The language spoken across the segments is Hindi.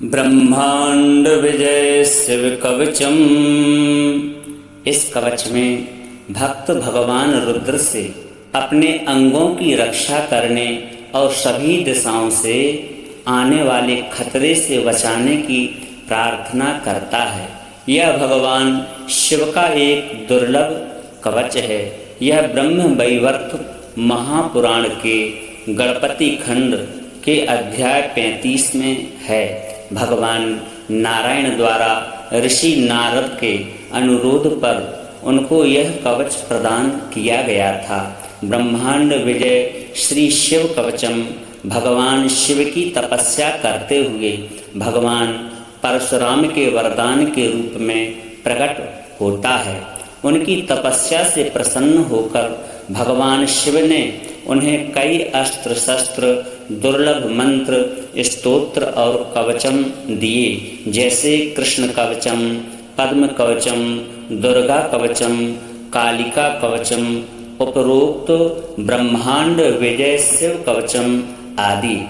ब्रह्मांड विजय शिव कवचम। इस कवच में भक्त भगवान रुद्र से अपने अंगों की रक्षा करने और सभी दिशाओं से आने वाले खतरे से बचाने की प्रार्थना करता है। यह भगवान शिव का एक दुर्लभ कवच है। यह ब्रह्म वैवर्त महापुराण के गणपति खंड के अध्याय 35 में है। भगवान नारायण द्वारा ऋषि नारद के अनुरोध पर उनको यह कवच प्रदान किया गया था। ब्रह्मांड विजय श्री शिव कवचम भगवान शिव की तपस्या करते हुए भगवान परशुराम के वरदान के रूप में प्रकट होता है। उनकी तपस्या से प्रसन्न होकर भगवान शिव ने उन्हें कई अस्त्र शस्त्र, दुर्लभ मंत्र, स्तोत्र और कवचम दिए, जैसे कृष्ण कवचम, पद्म कवचम, दुर्गा कवचम, कालिका कवचम, उपरोक्त ब्रह्मांड विजय शिव कवचम आदि।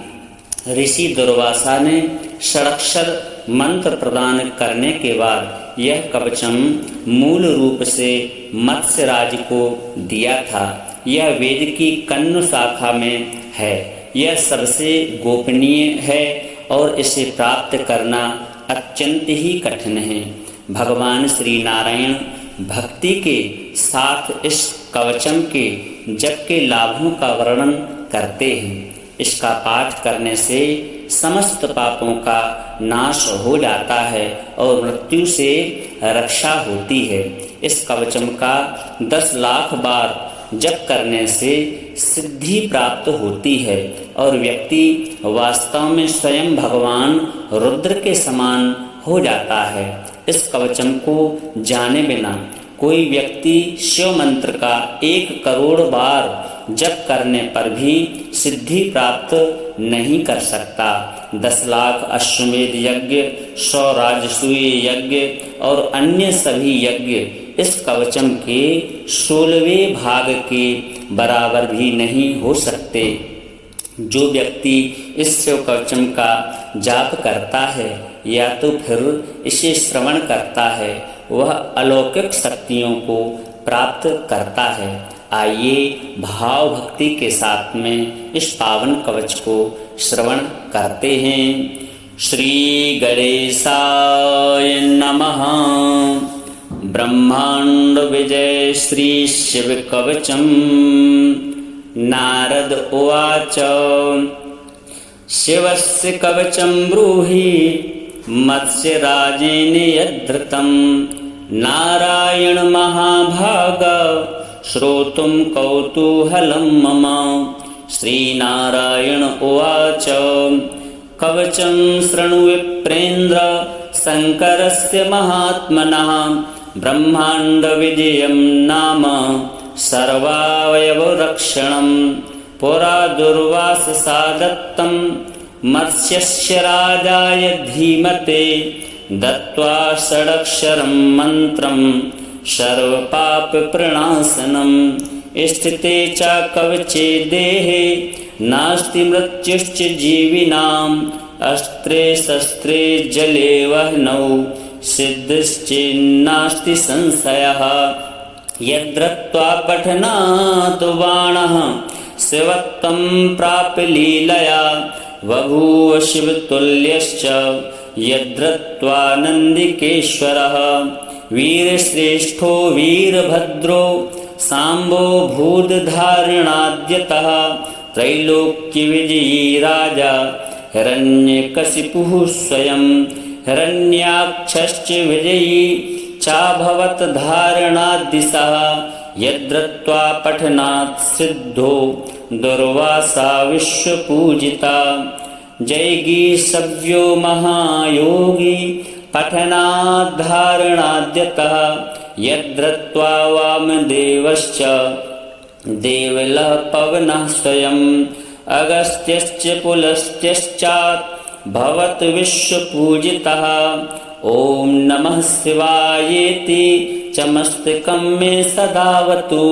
ऋषि दुर्वासा ने षडाक्षर मंत्र प्रदान करने के बाद यह कवचम मूल रूप से मत्स्यराज को दिया था। यह वेद की कन्नु शाखा में है। यह सबसे गोपनीय है और इसे प्राप्त करना अत्यंत ही कठिन है। भगवान श्री नारायण भक्ति के साथ इस कवचम के जप के लाभों का वर्णन करते हैं। इसका पाठ करने से समस्त पापों का नाश हो जाता है और मृत्यु से रक्षा होती है। इस कवचम का 10 लाख बार जप करने से सिद्धि प्राप्त होती है और व्यक्ति वास्तव में स्वयं भगवान रुद्र के समान हो जाता है। इस कवचम को जाने बिना कोई व्यक्ति शिव मंत्र का 1 करोड़ बार जप करने पर भी सिद्धि प्राप्त नहीं कर सकता। 10 लाख अश्वमेध यज्ञ, 100 राजसूय यज्ञ और अन्य सभी यज्ञ इस कवचम के 16वें भाग के बराबर भी नहीं हो सकते। जो व्यक्ति इस शिव कवचम का जाप करता है या तो फिर इसे श्रवण करता है, वह अलौकिक शक्तियों को प्राप्त करता है। आइए भाव भक्ति के साथ में इस पावन कवच को श्रवण करते हैं। श्री गणेशाय नमः। ब्रह्मांड विजय श्री शिव कवचम। नारद उवाच शिवस्य कवचम ब्रूहि मत्स्यराजेन यद्धृतं नारायण महाभाग श्रोतुं कौतूहलं मम। श्रीनारायण उवाच कवचं शृणु विप्रेन्द्र शङ्करस्य महात्मनः ब्रह्मांड विजयं नाम सर्वावयवरक्षणं पुरा दुर्वाससा दत्तं मत्स्यस्य राजाय धीमते दत्त्वा षडक्षरं मन्त्रं सर्वपापप्रणाशनं। स्थिते च कवचे देहे नास्ति मृत्युश्च जीविनाम् अस्त्रे शस्त्रे जले वह्नौ सिद्धिश्चेन्नास्ति संशयः। यद्रत्वा पठनात् बाणः शिवत्वं प्राप्य लीलया बभूव शिवतुल्यश्च यद्रत्वा नन्दिकेश्वरः। वीरश्रेष्ठो वीरभद्रो साम्बो भूतधारणाद्यतः त्रैलोक्यविजयी राजा हिरण्यकशिपुः स्वयं। हिरण्याक्षश्च विजयी चाभवत् धारणाद्दिशः यद्रत्वा पठनात् सिद्धो दुर्वासा विश्वपूजिता। जैगीषव्यो महायोगी पठनात् धारणाद्यतः यद्रत्वा वामदेवश्च देवलः पवनः स्वयं। अगस्त्यश्च पुलस्त्यश्चात् भवत् विश्वपूजितः। ओम नमः शिवायेति च मस्तकं मे सदावतु।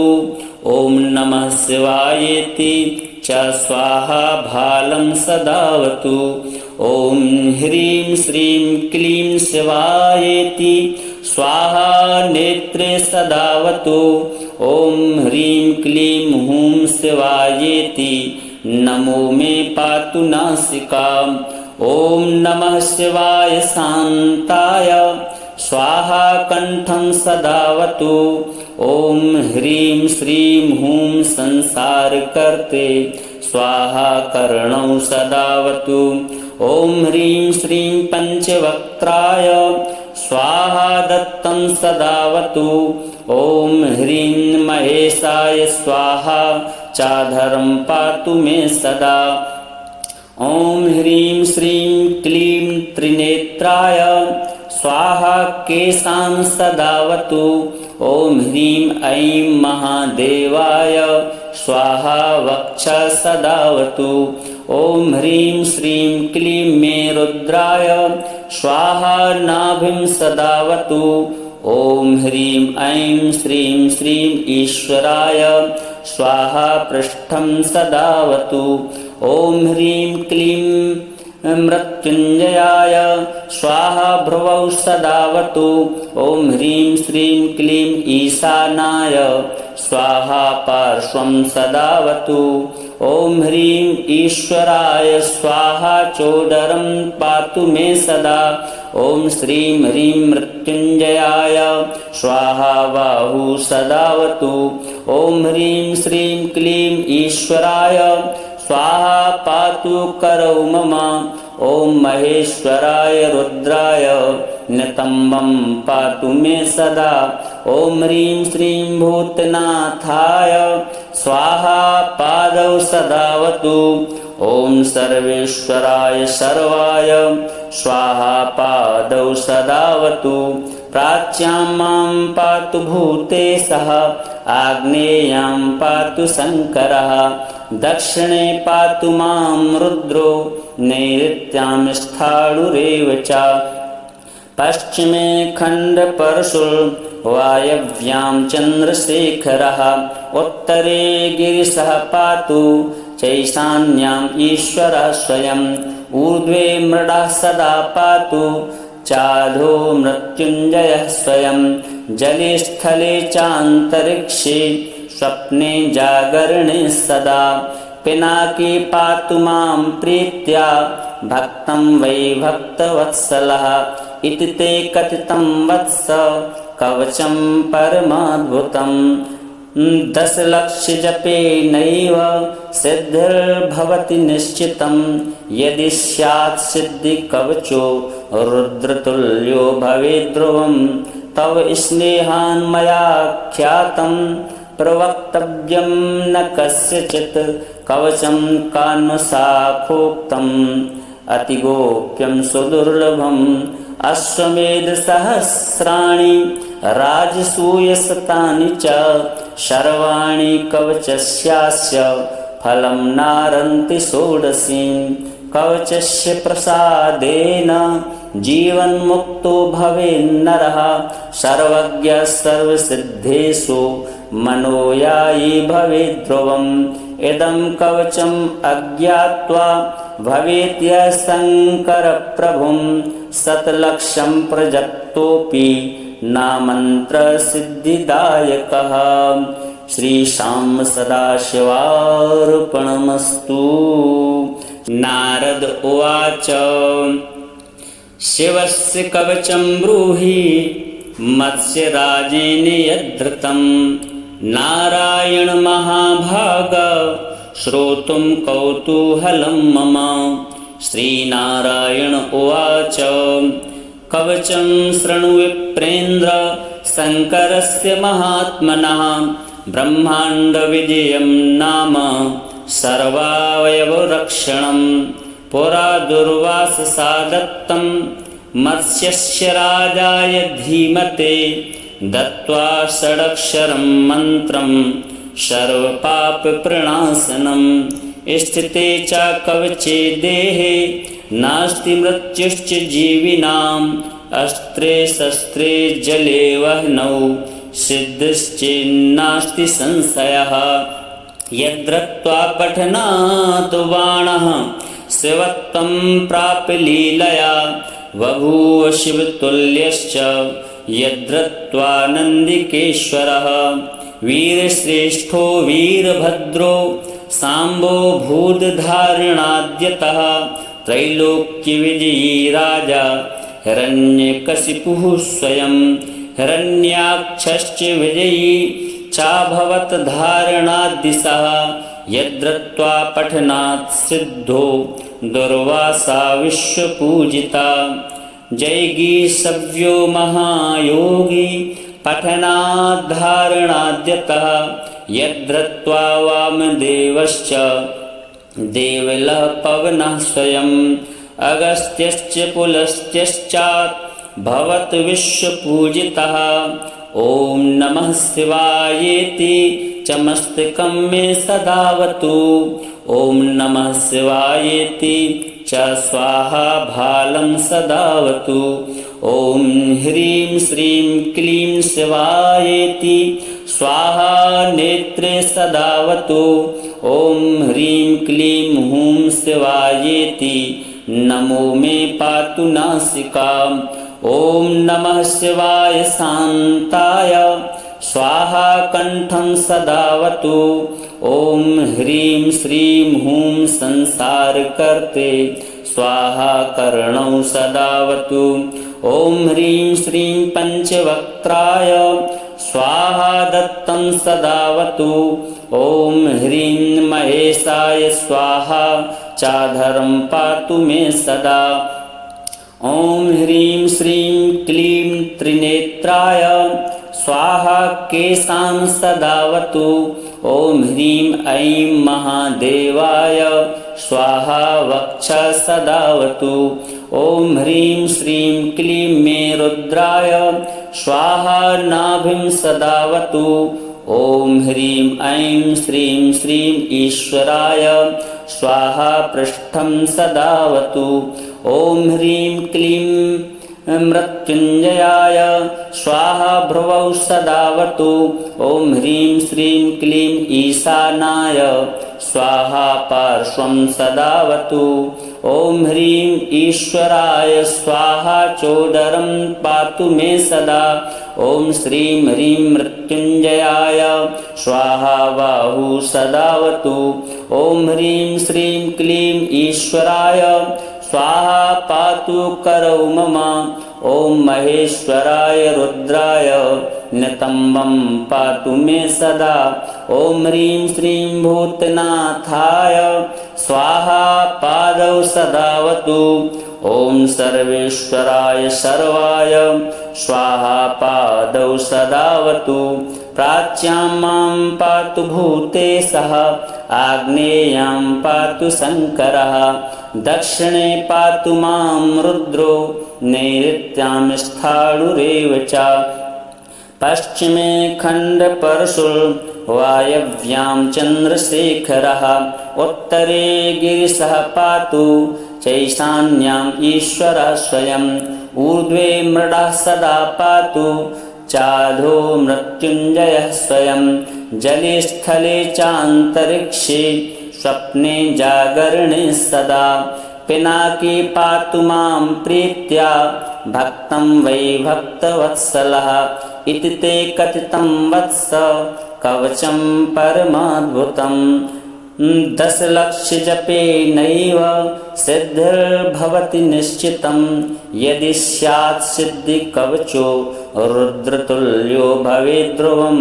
ओम नमः शिवायेति च स्वाहा भालं सदावतु। ॐ ह्रीं श्रीं क्लीं शिवायेति स्वाहा नेत्रे सदावतु। ॐ ह्रीं क्लीं हूं शिवायेति नमो मे पातु नासिकाम्। ॐ नमः शिवाय शान्ताय स्वाहा कंठं सदावतु। ॐ ह्रीं श्रीं हूं संसारकर्ते स्वाहा कर्णौ सदावतु। ॐ ह्रीं श्रीं पंचवक्त्राय स्वाहा दत्तं सदावतु। ॐ ह्रीं महेशाय स्वाहा चाधरं पातु मे सदा। ॐ ह्रीं श्रीं क्लीं त्रिनेत्राय स्वाहा केशां सदावतु। ॐ ह्रीं ऐं महादेवाय स्वाहा वक्षः सदावतु। ॐ ह्रीं श्रीं क्लीं मे रुद्राय स्वाहा नाभिं सदावतु। ॐ ह्रीं ऐं श्रीं श्रीं ईश्वराय स्वाहा पृष्ठं सदावतु। ॐ ह्रीं क्लीं मृत्युञ्जयाय स्वाहा भ्रुवौ सदावतु। ॐ ह्रीं श्रीं क्लीं ईशानाय स्वाहा पार्श्वं सदावतु। ॐ ह्रीं ईश्वराय स्वाहा चोदरं पातु मे सदा। ॐ श्रीं ह्रीं मृत्युञ्जयाय स्वाहा बाहु सदावतु। ॐ ह्रीं श्रीं क्लीं ईश्वराय स्वाहा पातु करौ मम। ॐ महेश्वराय रुद्राय नितम्बं पातु मे सदा। ॐ ह्रीं श्रीं भूतनाथाय स्वाहा पादौ सदावतु। ॐ सर्वेश्वराय सर्वाय स्वाहा पादौ सदावतु। प्राच्यां मां पातु भूतेशः आग्नेयां पातु शङ्करः दक्षिणे पातु मां रुद्रो नैऋत्यां स्थाणुरेव च पश्चिमे खण्डपरशुर्वायव्यां चन्द्रशेखरः उत्तरे गिरिशः पातु चैशान्याम् ईश्वरः स्वयं ऊर्ध्वे मृडः सदा पातु चाधो मृत्युञ्जयः स्वयं जले स्थले चान्तरिक्षे स्वप्ने जागरणे सदा पिनाकी पातु मां प्रीत्या भक्तं वै भक्तवत्सलः इति ते कथितं वत्स कवचं परमाद्भुतं 10 लक्ष जपेनैव सिद्धिर्भवति निश्चितं यदि स्यात् सिद्धि कवचो रुद्रतुल्यो भवेत् ध्रुवं तव स्नेहान् मया ख्यातं प्रवक्तव्यं न कस्यचित् कवचं कान्वशाखोक्तम् अतिगोप्यं सुदुर्लभम् अश्वमेधसहस्राणि राजसूयशतानि च सर्वाणि कवचस्यास्य फलं नारन्ति षोडशीं कवचस्य प्रसादेन जीवन्मुक्तो भवेन्नरः सर्वज्ञः सर्वसिद्धेषु मनोयायी भवेत् ध्रुवम् इदं कवचम् अज्ञात्वा भवेत् यः शङ्करप्रभुं शतलक्षं प्रजप्तोऽपि नामन्त्रसिद्धिदायकः। श्रीशां सदाशिवार्पणमस्तु। नारद उवाच शिवस्य कवचं ब्रूहि मत्स्यराजेन यद्धृतं नारायण महाभाग श्रोतुं कौतूहलं मम। श्रीनारायण उवाच कवचं शृणु विप्रेन्द्र शङ्करस्य महात्मनः ब्रह्माण्डविजयं नाम सर्वावयवरक्षणं पुरा दुर्वाससा दत्तं मत्स्यस्य राजाय धीमते दत्त्वा षडक्षरं मन्त्रं सर्वपापप्रणाशनं स्थिते च कवचे देहे नास्ति मृत्युश्च जीविनाम् अस्त्रे शस्त्रे जले वह्नौ सिद्धिश्चेन्नास्ति संशयः। यद्रत्वा पठनात् बाणः शिवत्वं प्राप्य लीलया बभूव शिवतुल्यश्च यद्रत्वा नन्दिकेश्वरः वीरश्रेष्ठो वीरभद्रो साम्बो भूतधारणाद्यतः त्रैलोक्यविजयी राजा हिरण्यकशिपुः स्वयं हिरण्याक्षश्च विजयी चाभवत् धारणाद्दिशः यद्रत्वा पठनात् सिद्धो दुर्वासा विश्वपूजिता जैगीषव्यो महायोगी पठनाद्धारणाद्यतः यद्रत्वा वामदेवश्च देवलः पवनः स्वयं अगस्त्यश्च पुलस्त्यश्चात् भवत् विश्वपूजितः ॐ नमः शिवायेति च मस्तकं मे सदावतु ॐ नमः शिवायेति च स्वाहा भालं सदावतु ॐ ह्रीं श्रीं क्लीं शिवायेति स्वाहा नेत्रे सदावतु ॐ ह्रीं क्लीं हूं शिवायेति नमो मे पातु नासिकाम् ॐ नमः शिवाय शान्ताय स्वाहा कंठं सदावतु ॐ ह्रीं श्रीं हूं संसारकर्ते स्वाहा कर्णौ सदावतु ॐ ह्रीं श्रीं पंचवक्त्राय स्वाहा दत्तं सदावतु ॐ ह्रीं महेशाय स्वाहा चाधरं पातु मे सदा ॐ ह्रीं श्रीं क्लीं त्रिनेत्राय स्वाहा केशां सदावतु ॐ ह्रीं ऐं महादेवाय स्वाहा वक्षः सदावतु ॐ ह्रीं श्रीं क्लीं मे रुद्राय स्वाहा नाभिं सदावतु ॐ ह्रीं ऐं श्रीं श्रीं ईश्वराय स्वाहा पृष्ठं सदावतु ॐ ह्रीं क्लीं मृत्युञ्जयाय स्वाहा भ्रुवौ सदावतु ॐ ह्रीं श्रीं क्लीं ईशानाय स्वाहा पार्श्वं सदावतु ॐ ह्रीं ईश्वराय स्वाहा चोदरं पातु मे सदा ॐ श्रीं ह्रीं मृत्युञ्जयाय स्वाहा बाहु सदावतु ॐ ह्रीं श्रीं क्लीं ईश्वराय स्वाहा पातु करौ मम ॐ महेश्वराय रुद्राय नितम्बं पातु मे सदा ॐ ह्रीं श्रीं भूतनाथाय स्वाहा पादौ सदावतु ॐ सर्वेश्वराय सर्वाय स्वाहा पादौ सदावतु प्राच्यां मां पातु भूतेशः आग्नेयां पातु शङ्करः दक्षिणे पातु मां रुद्रो नैऋत्यां स्थाणुरेव च पश्चिमे खण्डपरशुर्वायव्यां चन्द्रशेखरः उत्तरे गिरिशः पातु चैशान्याम् ईश्वरः स्वयम् ऊर्ध्वे मृडः सदा पातु चाधो मृत्युञ्जयः स्वयं जले स्थले चान्तरिक्षे स्वप्ने जागरणे सदा पिनाकी पातु मां प्रीत्या भक्तं वै भक्तवत्सलः इति ते कथितं वत्स कवचं परमाद्भुतम् 10 लक्ष जपेनैव सिद्धिर्भवति निश्चितं यदि स्यात् सिद्धि कवचो रुद्रतुल्यो भवेत् ध्रुवं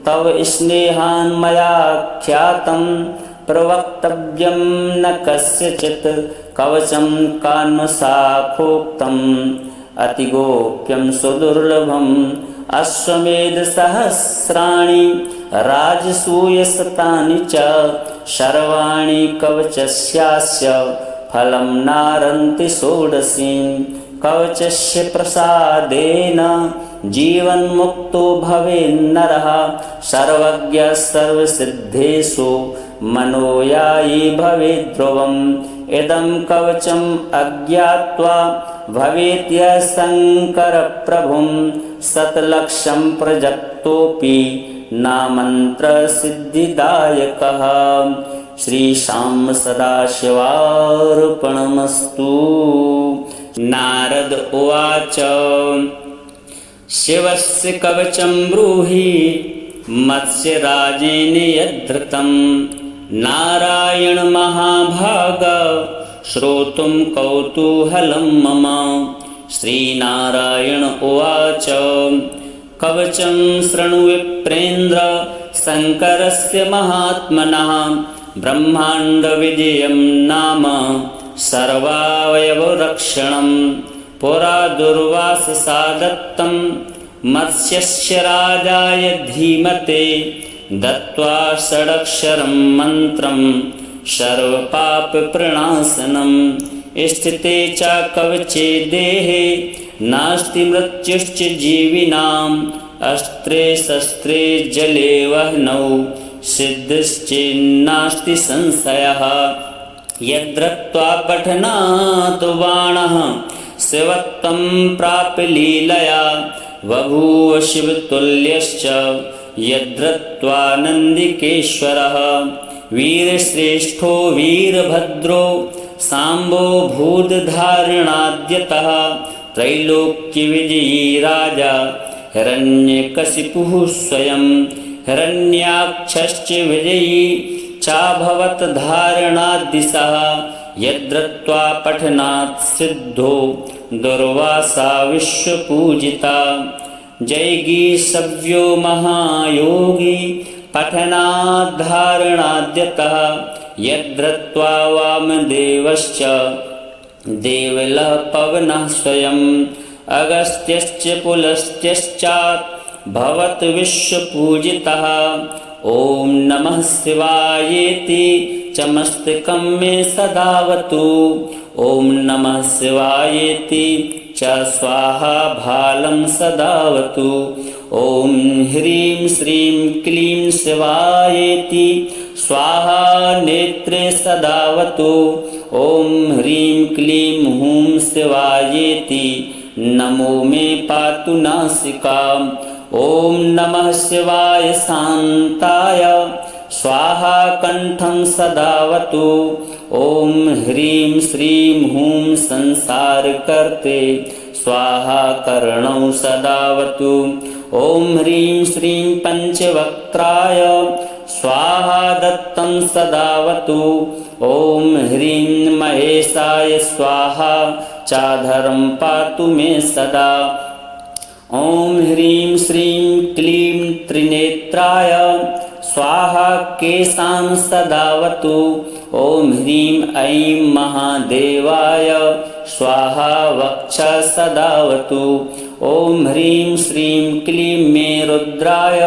तव स्नेहान् मया ख्यातं प्रवक्तव्यं न कस्यचित् कवचं कान्वशाखोक्तम् अतिगोप्यं सुदुर्लभम् अश्वमेधसहस्राणि राजसूयशतानि च सर्वाणि कवचस्यास्य फलं नारन्ति षोडशीं कवचस्य प्रसादेन जीवन्मुक्तो भवेन्नरः सर्वज्ञः सर्वसिद्धेषु मनोयायी भवेत् ध्रुवम् इदं कवचम् अज्ञात्वा भवेत् यः शङ्करप्रभुं 100 लक्षं प्रजक्तोऽपि नामन्त्रसिद्धिदायकः श्रीशां सदाशिवार्पणमस्तु। नारद उवाच शिवस्य कवचं ब्रूहि मत्स्यराजेन यद्धृतं नारायण महाभाग श्रोतुं कौतूहलं मम। श्रीनारायण उवाच कवचं शृणु विप्रेन्द्र शङ्करस्य महात्मनः ब्रह्माण्डविजयं नाम सर्वावयवरक्षणं पुरा दुर्वाससा दत्तं मत्स्यस्य राजाय धीमते दत्त्वा षडक्षरं मन्त्रं सर्वपापप्रणाशनं। स्थिते च कवचे देहे नास्ति मृत्युश्च जीविनाम् अस्त्रे शस्त्रे जले वह्नौ सिद्धिश्चेन्नास्ति संशयः। यद्रत्वा पठनात् बाणः शिवत्वं प्राप्य लीलया बभूव शिवतुल्यश्च यद्रत्वा नन्दिकेश्वरः। वीरश्रेष्ठो वीरभद्रो साम्बो भूतधारणाद्यतः त्रैलोक्यविजयी राजा हिरण्यकशिपुः स्वयं। हिरण्याक्षश्च विजयी चाभवत् धारणाद्दिशः यद्रत्वा पठनात् सिद्धो दुर्वासा विश्वपूजिता। जैगीषव्यो महायोगी पठनात् धारणाद्यतः यद्रत्वा वामदेवश्च देवलः पवनः स्वयं। अगस्त्यश्च पुलस्त्यश्चात् भवत् विश्वपूजितः। ॐ नमः शिवायेति च मस्तकं मे सदावतु। ॐ नमः शिवायेति च स्वाहा भालं सदावतु। ॐ ह्रीं श्रीं क्लीं शिवायेति स्वाहा नेत्रे सदावतु। ॐ ह्रीं क्लीं हूं शिवायेति नमो मे पातु नासिकाम्। ॐ नमः शिवाय शान्ताय स्वाहा कंठं सदावतु। ॐ ह्रीं श्रीं हूं संसारकर्ते स्वाहा कर्णौ सदावतु। ॐ ह्रीं श्रीं पंचवक्त्राय स्वाहा दत्तं सदावतु। ॐ ह्रीं महेशाय स्वाहा चाधरं पातु मे सदा। ॐ ह्रीं श्रीं क्लीं त्रिनेत्राय स्वाहा केशां सदावतु। ॐ ह्रीं ऐं महादेवाय स्वाहा वक्षा सदावतु। ॐ ह्रीं श्रीं क्लीं मे रुद्राय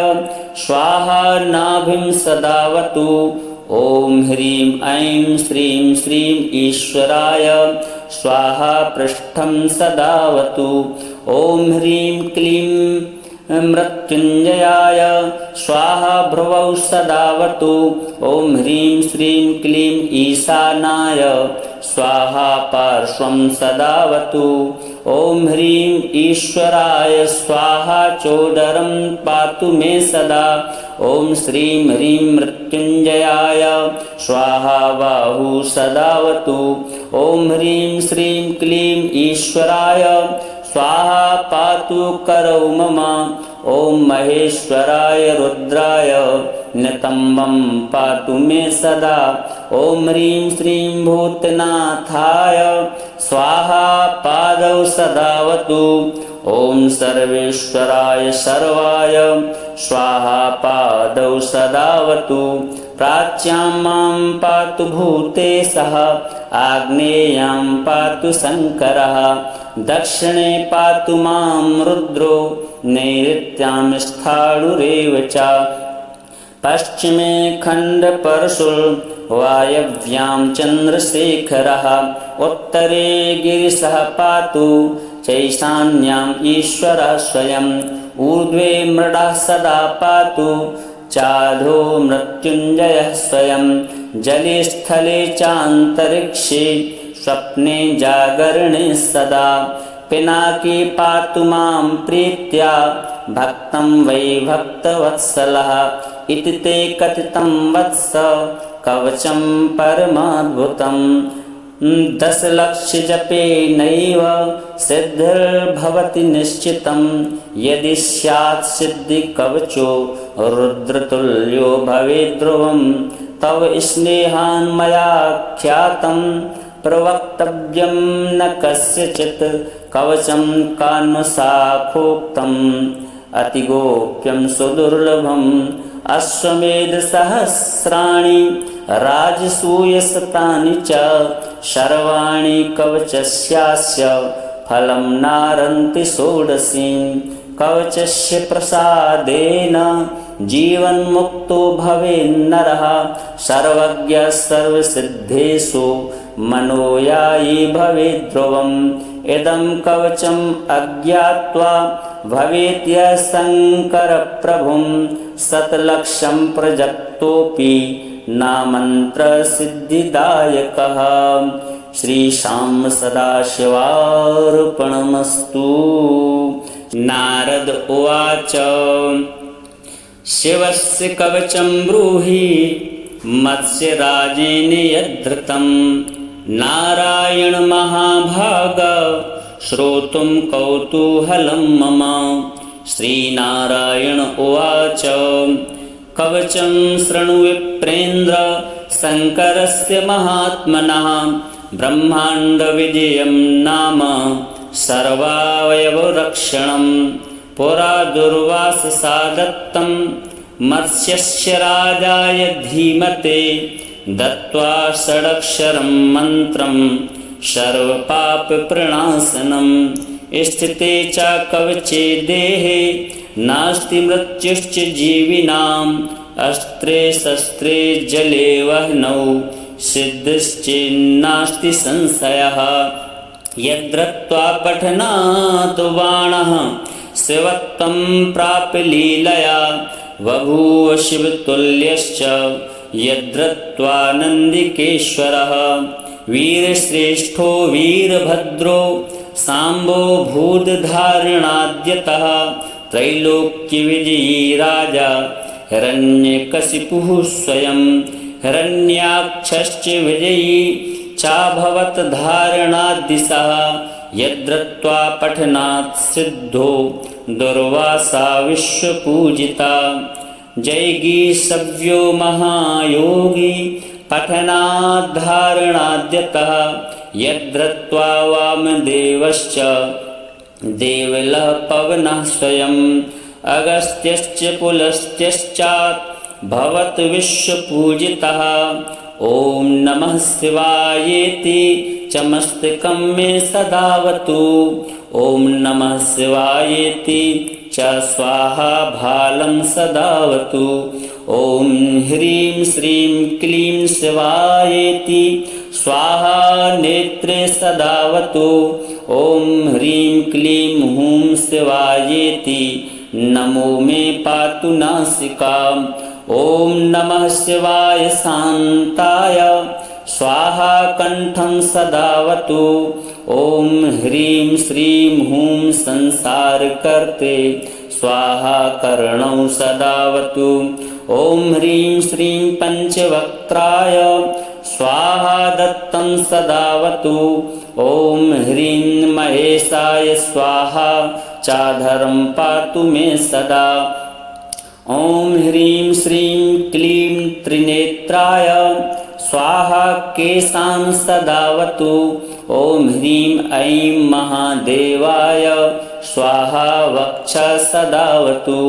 स्वाहा नाभिं सदावतु। ॐ ह्रीं ऐं श्रीं श्रीं ईश्वराय स्वाहा पृष्ठं सदावतु। ॐ ह्रीं क्लीं मृत्युञ्जयाय स्वाहा भ्रुवौ सदावतु। ॐ ह्रीं श्रीं क्लीं ईशानाय स्वाहा पार्श्वं सदावतु। ॐ ह्रीं ईश्वराय स्वाहा चोदरं पातु मे सदा। ॐ श्रीं ह्रीं मृत्युञ्जयाय स्वाहा बाहु सदावतु। ॐ ह्रीं श्रीं क्लीं ईश्वराय स्वाहा पातु करौ मम। ॐ महेश्वराय रुद्राय नितम्बं पातु मे सदा। ॐ ह्रीं श्रीं भूतनाथाय स्वाहा पादौ सदावतु। ॐ सर्वेश्वराय सर्वाय स्वाहा पादौ सदावतु। प्राच्यां मां पातु भूतेशः आग्नेयां पातु शङ्करः। दक्षिणे पातु मां रुद्रो नैऋत्यां स्थाणुरेव च। पश्चिमे खण्डपरशुर्वायव्यां चन्द्रशेखरः। उत्तरे गिरिशः पातु चैशान्याम् ईश्वरः स्वयम्। ऊर्ध्वे मृडः सदा पातु चाधो मृत्युञ्जयः स्वयं। जले स्थले चान्तरिक्षे स्वप्ने जागरणे सदा। पिनाकी पातु मां प्रीत्या भक्तं वै भक्तवत्सलः इति ते कथितं वत्स कवचं परमाद्भुतं। 10 लक्ष जपेनैव सिद्धिर्भवति निश्चितं यदि स्यात् सिद्धि कवचो रुद्रतुल्यो भवेत् ध्रुवं। तव स्नेहान् मया ख्यातं प्रवक्तव्यं न कस्यचित् कवचं कान्वशाखोक्तम् अतिगोप्यं सुदुर्लभम्। अश्वमेध सहस्राणि राजसूयशतानि च सर्वाणि कवचस्यास्य फलं नारन्ति षोडशीं। कवचस्य प्रसादेन जीवन्मुक्तो भवेन्नरः सर्वज्ञः सर्वसिद्धेषु मनोयायी भवेत् ध्रुवम्। इदं कवचम् अज्ञात्वा भवेत् यः शङ्करप्रभुं 100 लक्षं प्रजप्तोऽपि न मन्त्रसिद्धिदायकः। श्रीशां सदाशिवार्पणमस्तु। नारद उवाच शिवस्य कवचं ब्रूहि मत्स्यराजेन यद्धृतं। नारायण महाभाग श्रोतुं कौतूहलं मम। श्रीनारायण उवाच कवचं शृणु विप्रेन्द्र शङ्करस्य महात्मनः। ब्रह्माण्डविजयं नाम सर्वावयवरक्षणं। पुरा दुर्वाससा दत्तं मत्स्यस्य राजाय धीमते दत्त्वा षडक्षरं मन्त्रं सर्वपापप्रणाशनं। स्थिते च कवचे देहे नास्ति मृत्युश्च जीविनाम्। अस्त्रे शस्त्रे जले वह्नौ सिद्धिश्चेन्नास्ति संशयः। यद्रत्वा पठनात् बाणः शिवत्वं प्राप्य लीलया बभूव शिवतुल्यश्च यद्रत्वा नन्दिकेश्वरः। वीरश्रेष्ठो वीरभद्रो साम्बो भूतधारणाद्यतः। त्रैलोक्यविजयी राजा हिरण्यकशिपुः स्वयं। हिरण्याक्षश्च विजयी चाभवत् धारणाद्दिशः। यद्रत्वा पठनात् सिद्धो दुर्वासा विश्वपूजिता। जैगीषव्यो महायोगी पठनाद्धारणाद्यतः। यद्रत्वा वामदेवश्च देवलः पवनः स्वयं। अगस्त्यश्च पुलस्त्यश्चात् भवत् विश्वपूजितः। ॐ नमः शिवायेति च मस्तकं मे सदावतु। ॐ नमः शिवायेति च स्वाहा भालं सदावतु। ॐ ह्रीं श्रीं क्लीं शिवायेति स्वाहा नेत्रे सदावतु। ॐ ह्रीं क्लीं हूं शिवायेति नमो मे पातु नासिकाम्। ॐ नमः शिवाय शान्ताय स्वाहा कंठं सदावतु। ॐ ह्रीं श्रीं हूं संसारकर्ते स्वाहा कर्णौ सदावतु। ॐ ह्रीं श्रीं पंचवक्त्राय स्वाहा दत्तं सदावतु। ॐ ह्रीं महेशाय स्वाहा चाधरं पातु मे सदा। ॐ ह्रीं श्रीं क्लीं त्रिनेत्राय स्वाहा केशां सदावतु। ॐ ह्रीं ऐं महादेवाय स्वाहा वक्षः सदावतु।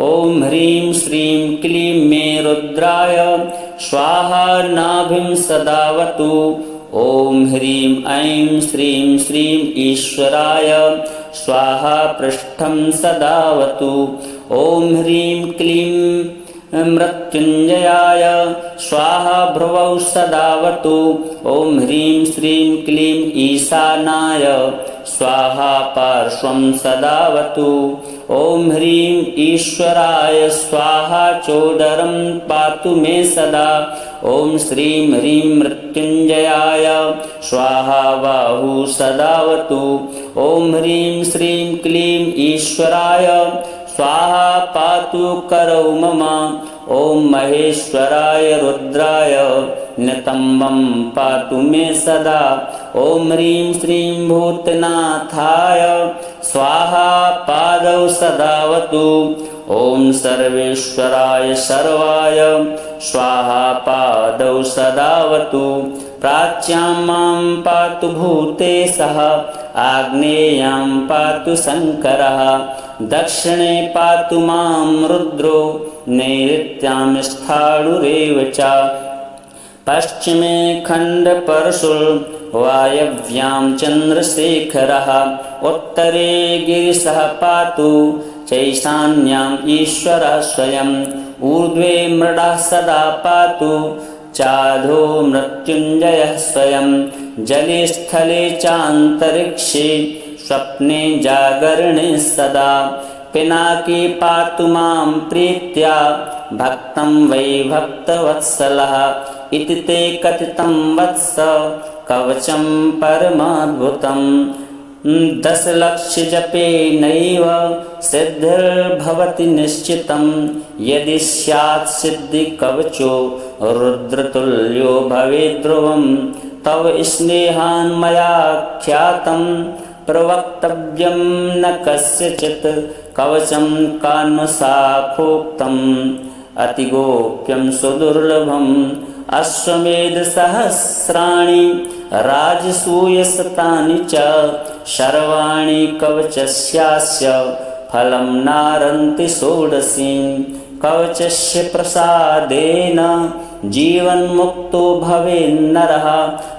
ॐ ह्रीं श्रीं क्लीं मे रुद्राय स्वाहा नाभिं सदावतु। ॐ ह्रीं ऐं श्रीं श्रीं ईश्वराय स्वाहा पृष्ठं सदावतु। ॐ ह्रीं क्लीं मृत्युञ्जयाय स्वाहा भ्रुवौ सदावतु। ॐ ह्रीं श्रीं क्लीं ईशानाय स्वाहा पार्श्वं सदावतु। ॐ ह्रीं ईश्वराय स्वाहा चोदरं पातु मे सदा। ॐ श्रीं ह्रीं मृत्युञ्जयाय स्वाहा बाहु सदावतु। ॐ ह्रीं श्रीं क्लीं ईश्वराय स्वाहा पातु करौ मम। ॐ महेश्वराय रुद्राय नितम्बं पातु मे सदा। ॐ ह्रीं श्रीं भूतनाथाय स्वाहा पादौ सदावतु। ॐ सर्वेश्वराय सर्वाय स्वाहा पादौ सदावतु। प्राच्यां मां पातु भूतेशः आग्नेयां पातु शङ्करः। दक्षिणे पातु मां रुद्रो नैऋत्यां स्थाणुरेव च। पश्चिमे खण्डपरशुर् वायव्यां चन्द्रशेखरः। उत्तरे गिरिशः पातु चैशान्याम् ईश्वरः स्वयम्। ऊर्ध्वे मृडः सदा पातु चाधो मृत्युञ्जयः स्वयं। जले स्थले चान्तरिक्षे स्वप्ने जागरणे सदा। पिनाकी पातु मां प्रीत्या भक्तं वै भक्तवत्सलः। इति ते कथितं वत्स कवचं परमाद्भुतं। 10 लक्ष जपेनैव सिद्धिर्भवति निश्चितं। यदि स्यात् सिद्धिकवचो रुद्रतुल्यो भवेत् ध्रुवं। तव स्नेहान् मया ख्यातं प्रवक्तव्यं न कस्यचित्। कवचं कान्वसाखोक्तम् अतिगोप्यं सुदुर्लभम्। अश्वमेध सहस्राणि राजसूयशतानि च। सर्वाणि कवचस्यास्य फलं नारन्ति षोडशीं। कवचस्य प्रसादेन जीवन्मुक्तो भवेन्नरः।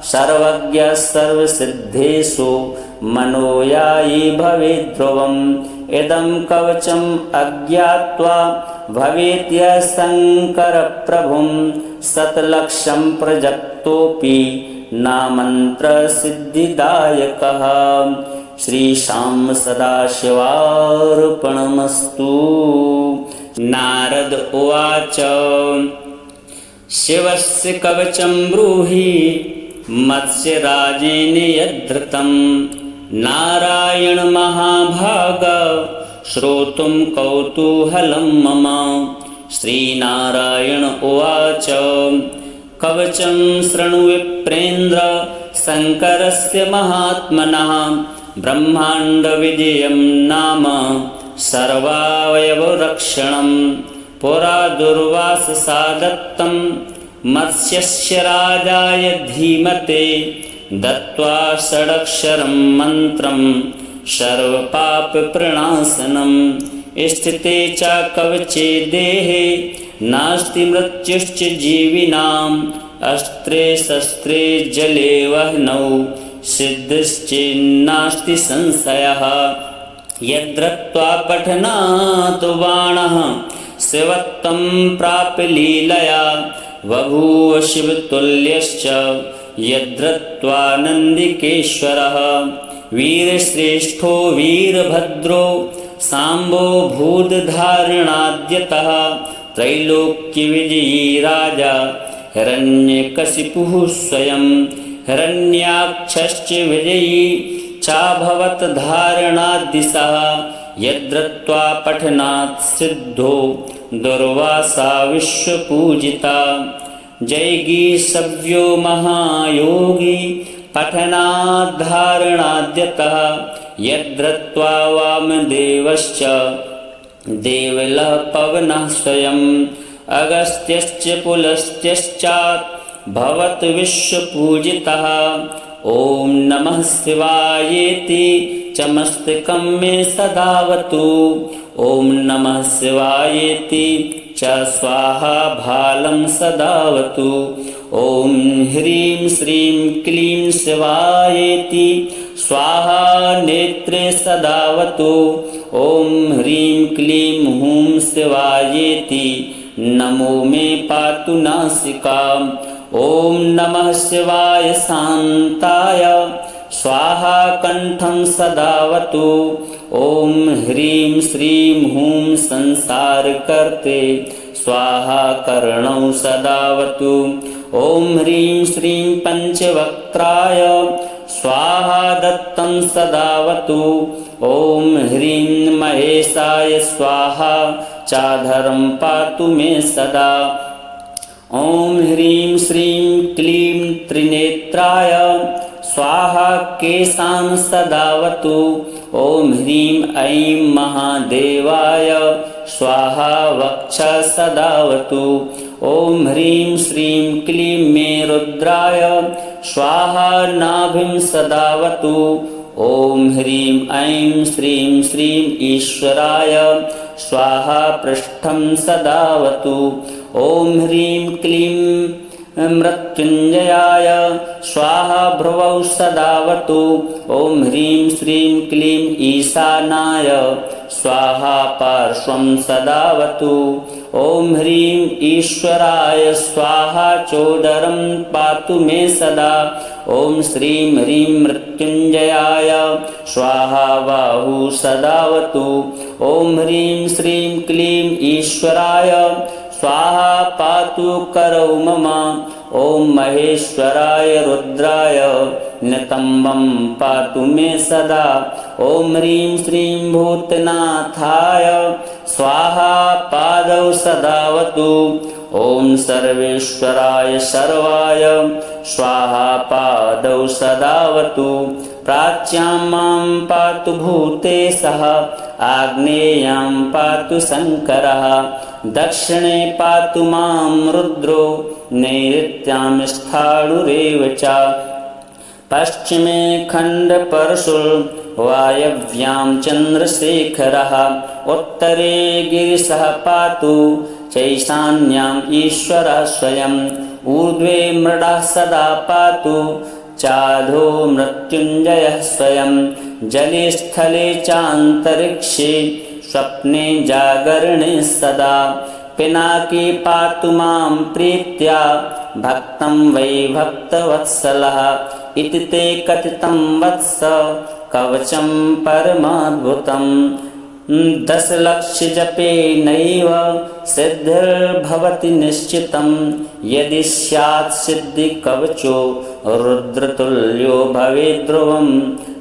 सर्वज्ञः सर्वसिद्धेषु मनोयायी भवेत् ध्रुवम्। इदं कवचम् अज्ञात्वा भवेत् यः शङ्करप्रभुं। शतलक्षं प्रजप्तोऽपि नामन्त्रसिद्धिदायकः। श्रीशां सदाशिवार्पणमस्तु। नारद उवाच शिवस्य कवचं ब्रूहि मत्स्यराजेन यद्धृतं। नारायण महाभाग श्रोतुं कौतूहलं मम। श्रीनारायण उवाच कवचं शृणु विप्रेन्द्र शङ्करस्य महात्मनः। ब्रह्माण्डविजयं नाम सर्वावयवरक्षणं। पुरा दुर्वाससा दत्तं मत्स्यस्य राजाय धीमते। दत्त्वा षडक्षरं मन्त्रं सर्वपापप्रणाशनं। स्थिते च कवचे देहे नास्ति मृत्युश्च जीविनाम्। अस्त्रे शस्त्रे जले वह्नौ सिद्धिश्चेन्नास्ति संशयः। यद्रत्वा पठनात् बाणः शिवत्वं प्राप्य लीलया। बभूव शिवतुल्यश्च यद्रत्वा नन्दिकेश्वरः। वीरश्रेष्ठो वीरभद्रो साम्बो भूतधारणाद्यतः। त्रैलोक्यविजयी राजा हिरण्यकशिपुः स्वयं। हिरण्याक्षश्च विजयी चाभवत् धारणाद्दिशः। यद्रत्वा पठनात् सिद्धो दुर्वासा विश्वपूजिता। जैगीषव्यो महायोगी पठनाद्धारणाद्यतः। यद्रत्वा वामदेवश्च देवलः पवनः स्वयम्। अगस्त्यश्च पुलस्त्यश्चात् भवत् विश्वपूजितः। ॐ नमः शिवायेति च मस्तकं मे सदावतु। ॐ नमः शिवायेति च स्वाहा भालं सदावतु। ॐ ह्रीं श्रीं क्लीं शिवायेति स्वाहा नेत्रे सदावतु। ॐ ह्रीं क्लीं हूं शिवायेति नमो मे पातु नासिकाम्। ॐ नमः शिवाय शान्ताय स्वाहा कंठं सदावतु। ॐ ह्रीं श्रीं हूं संसारकर्ते स्वाहा कर्णौ सदावतु। ॐ ह्रीं श्रीं पंचवक्त्राय स्वाहा दत्तं सदावतु। ॐ ह्रीं महेशाय स्वाहा चाधरं पातु मे सदा। ॐ ह्रीं श्रीं क्लीं त्रिनेत्राय स्वाहा केशान् सदावतु। ॐ ह्रीं ऐं महादेवाय स्वाहा वक्षः सदावतु। ॐ ह्रीं श्रीं क्लीं मे रुद्राय स्वाहा नाभिं सदावतु। ॐ ह्रीं ऐं श्रीं श्रीं ईश्वराय स्वाहा पृष्ठं सदावतु। ॐ ह्रीं क्लीं मृत्युञ्जयाय स्वाहा भ्रुवौ सदावतु। ॐ ह्रीं श्रीं क्लीं ईशानाय स्वाहा पार्श्वं सदावतु। ॐ ह्रीं ईश्वराय स्वाहा चोदरं पातु मे सदा। ॐ श्रीं ह्रीं मृत्युञ्जयाय स्वाहा बाहु सदावतु। ॐ ह्रीं श्रीं क्लीं ईश्वराय स्वाहा पातु करौ मम। ॐ महेश्वराय रुद्राय नितम्बं पातु मे सदा। ॐ ह्रीं श्रीं भूतनाथाय स्वाहा पादौ सदावतु। ॐ सर्वेश्वराय सर्वाय स्वाहा पादौ सदावतु। प्राच्यां मां पातु भूतेशः आग्नेयां पातु शङ्करः दक्षिणे पातु मां रुद्रो नैऋत्यां स्थाणुरेव च पश्चिमे खण्डपरशुर् वायव्यां चन्द्रशेखरः उत्तरे गिरिशः पातु चैशान्याम् ईश्वरः स्वयम् ऊर्ध्वे मृडः सदा पातु चाधो मृत्युञ्जयः स्वयं जले स्थले चान्तरिक्षे स्वप्ने जागरणे सदा पिनाकी पातु मां प्रीत्या भक्तं वै भक्तवत्सलः इति ते कथितं वत्स कवचं परमाद्भुतम् 10 लक्ष जपेनैव सिद्धिर्भवति निश्चितं यदि स्यात् सिद्धि कवचो रुद्रतुल्यो भवेत् ध्रुवं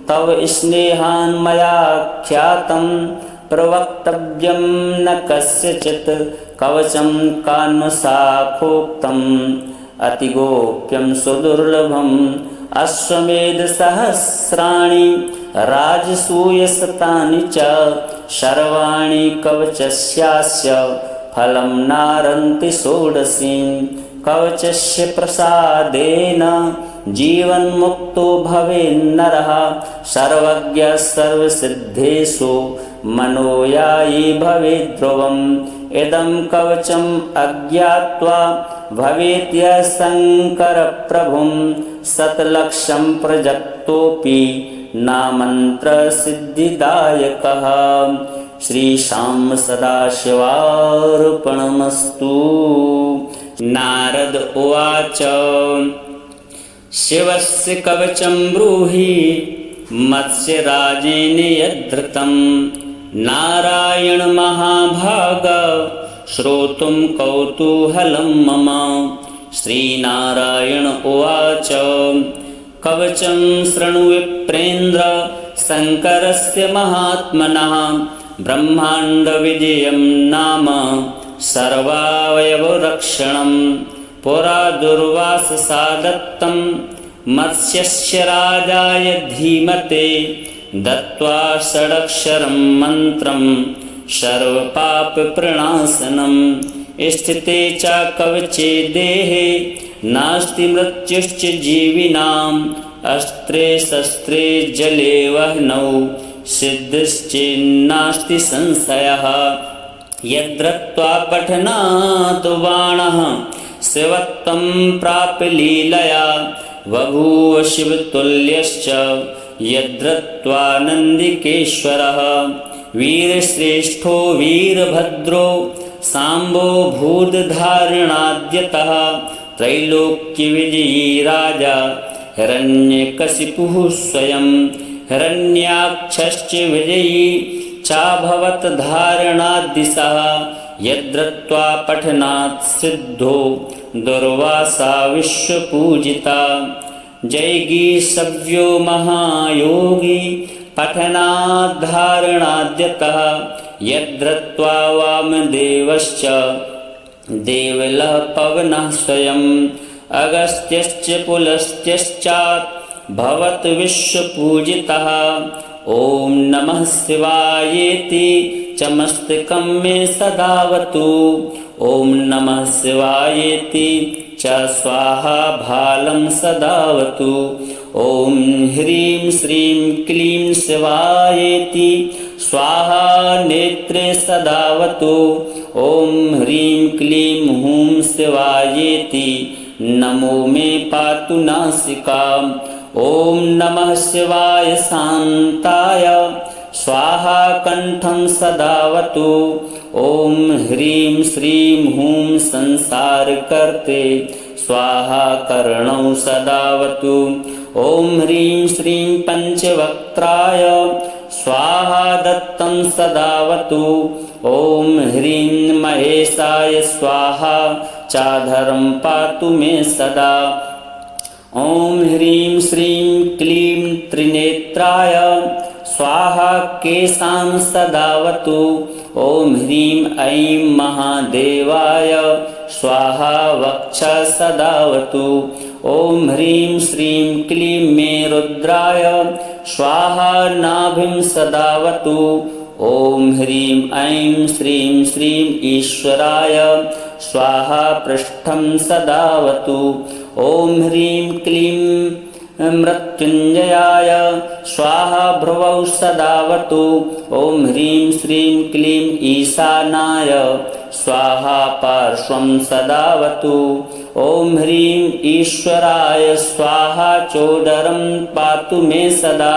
तव स्नेहान् मया ख्यातं प्रवक्तव्यं न कस्यचित् कवचं कान्वसाखोक्तम् अतिगोप्यं सुदुर्लभम् अश्वमेधसहस्राणि राजसूयशतानि च सर्वाणि कवचस्यास्य फलं नारन्ति षोडशीं कवचस्य प्रसादेन जीवन्मुक्तो भवेन्नरः सर्वज्ञः सर्वसिद्धेषु मनोयायी भवेत् ध्रुवम् इदं कवचम् अज्ञात्वा भवेत् यः शङ्करप्रभुं शतलक्षं प्रजप्तोऽपि नामन्त्रसिद्धिदायकः। श्रीशां सदाशिवार्पणमस्तु। नारद उवाच शिवस्य कवचं ब्रूहि मत्स्यराजेन यद्धृतं नारायण महाभाग श्रोतुं कौतूहलं मम। श्रीनारायण उवाच कवचं शृणु विप्रेन्द्र शङ्करस्य महात्मनः ब्रह्माण्डविजयं नाम सर्वावयवरक्षणं पुरा दुर्वाससा दत्तं मत्स्यस्य राजाय धीमते दत्त्वा षडक्षरं मन्त्रं सर्वपापप्रणाशनं स्थिते च कवचे देहे नास्ति मृत्युश्च जीविनाम् अस्त्रे शस्त्रे जले वह्नौ सिद्धिश्चेन्नास्ति संशयः यद्रत्वा पठनात् बाणः शिवत्वं प्राप्य लीलया बभूव शिवतुल्यश्च यद्रत्वा नन्दिकेश्वरः वीरश्रेष्ठो वीरभद्रो साम्बो भूतधारणाद्यतः त्रैलोक्यविजयी राजा हिरण्यकशिपुः स्वयं हिरण्याक्षश्च विजयी चाभवत् धारणाद्दिशः यद्रत्वा पठनात् सिद्धो दुर्वासा विश्वपूजिता जैगी सव्यो महायोगी पठनाद्धारणाद्यतः यद्रत्वा वामदेवश्च देवलः पवनः स्वयं अगस्त्यश्च पुलस्त्यश्चात् भवत् विश्वपूजितः। ॐ नमः शिवायेति च मस्तकं मे सदावतु। ॐ नमः शिवायेति च स्वाहा भालं सदावतु। ॐ ह्रीं श्रीं क्लीं शिवायेति स्वाहा नेत्रे सदावतु। ॐ ह्रीं क्लीं हूं शिवायेति नमो मे पातु नासिकाम्। ॐ नमः शिवाय शान्ताय स्वाहा कंठं सदावतु। ॐ ह्रीं श्रीं हूं संसारकर्ते स्वाहा कर्णौ सदावतु। ॐ ह्रीं श्रीं पंचवक्त्राय स्वाहा दत्तं सदावतु। ॐ ह्रीं महेशाय स्वाहा चाधरं पातु मे सदा। ॐ ह्रीं श्रीं क्लीं त्रिनेत्राय स्वाहा केशान् सदावतु। ॐ ह्रीं ऐं महादेवाय स्वाहा वक्षा सदावतु। ॐ ह्रीं श्रीं क्लीं मे रुद्राय स्वाहा नाभिं सदावतु। ॐ ह्रीं ऐं श्रीं श्रीं ईश्वराय स्वाहा पृष्ठं सदावतु। ॐ ह्रीं क्लीं मृत्युञ्जयाय स्वाहा भ्रुवौ सदावतु। ॐ ह्रीं श्रीं क्लीं ईशानाय स्वाहा पार्श्वं सदावतु। ॐ ह्रीं ईश्वराय स्वाहा चोदरं पातु मे सदा।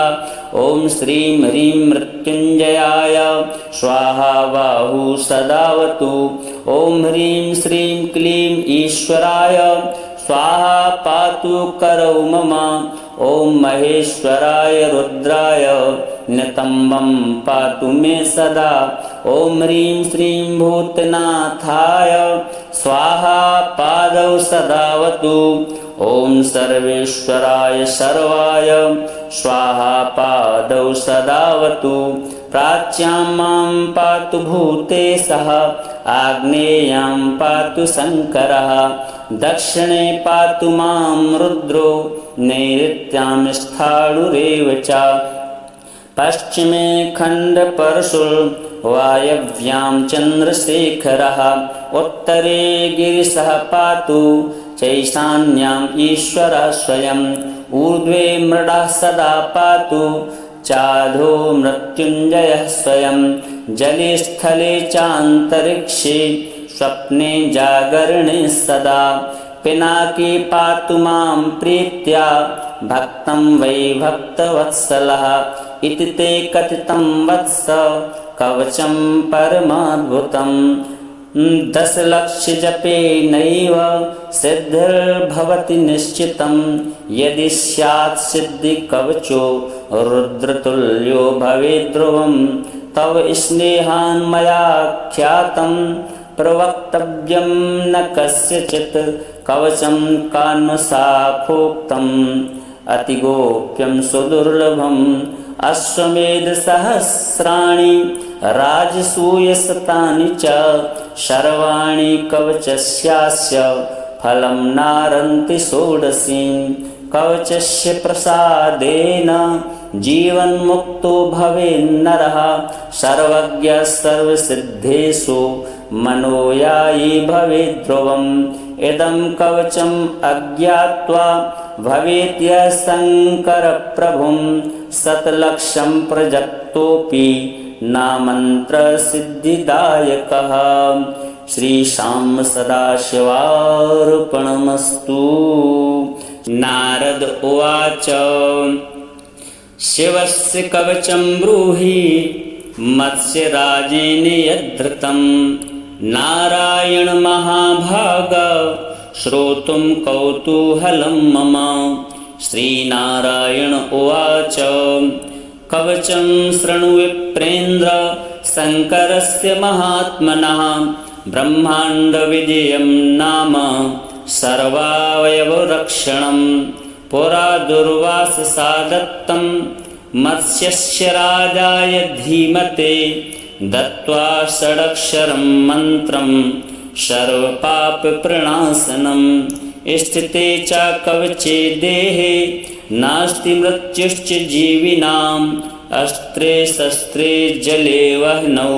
ॐ श्रीं ह्रीं मृत्युञ्जयाय स्वाहा बाहु सदावतु। ॐ ह्रीं श्रीं क्लीं ईश्वराय स्वाहा पातु करौ मम। ॐ महेश्वराय रुद्राय नितम्बं पातु मे सदा। ॐ ह्रीं श्रीं भूतनाथाय स्वाहा पादौ सदावतु। ॐ सर्वेश्वराय सर्वाय स्वाहा पादौ सदावतु। प्राच्यां मां पातु भूतेशः आग्नेयां पातु शङ्करः दक्षिणे पातु मां रुद्रो नैऋत्यां स्थाणुरेव च पश्चिमे खण्डपरशुर्वायव्यां चन्द्रशेखरः उत्तरे गिरिशः पातु चैशान्याम् ईश्वरः स्वयं ऊर्ध्वे मृडः सदा पातु चाधो मृत्युञ्जयः स्वयं जले स्थले चान्तरिक्षे स्वप्ने जागरणे सदा पिनाकी पातु मां प्रीत्या भक्तं वै भक्तवत्सलः इति ते कथितं वत्स कवचं परमाद्भुतं 10 लक्ष जपेनैव सिद्धिर्भवति निश्चितं यदि स्यात् सिद्धि कवचो रुद्रतुल्यो भवेत् ध्रुवं तव स्नेहान् मया ख्यातं प्रवक्तव्यं न कस्यचित् कवचं कान्वसाखोक्तम् अतिगोप्यं सुदुर्लभम् अश्वमेधसहस्राणि राजसूयशतानि च शर्वाणि कवचस्यास्य फलं नारन्ति षोडशी कवचस्य प्रसादेन जीवन्मुक्तो भवेन्नरः सर्वज्ञः सर्वसिद्धेषु मनोयायी भवेत् ध्रुवम् इदं कवचम् अज्ञात्वा भवेत् यः शङ्करप्रभुं शतलक्षं प्रजक्तोऽपि नामन्त्रसिद्धिदायकः श्रीशां सदाशिवार्पणमस्तु। नारद उवाच शिवस्य कवचं ब्रूहि मत्स्यराजेन यद्धृतं नारायण महाभाग श्रोतुं कौतूहलं मम। श्रीनारायण उवाच कवचं शृणु विप्रेन्द्र शङ्करस्य महात्मनः ब्रह्माण्डविजयं नाम सर्वावयवरक्षणं पुरा दुर्वाससा दत्तं मत्स्यस्य राजाय धीमते दत्त्वा षडक्षरं मन्त्रं सर्वपापप्रणाशनं स्थिते च कवचे देहे नास्ति मृत्युश्च जीविनाम् अस्त्रे शस्त्रे जले वह्नौ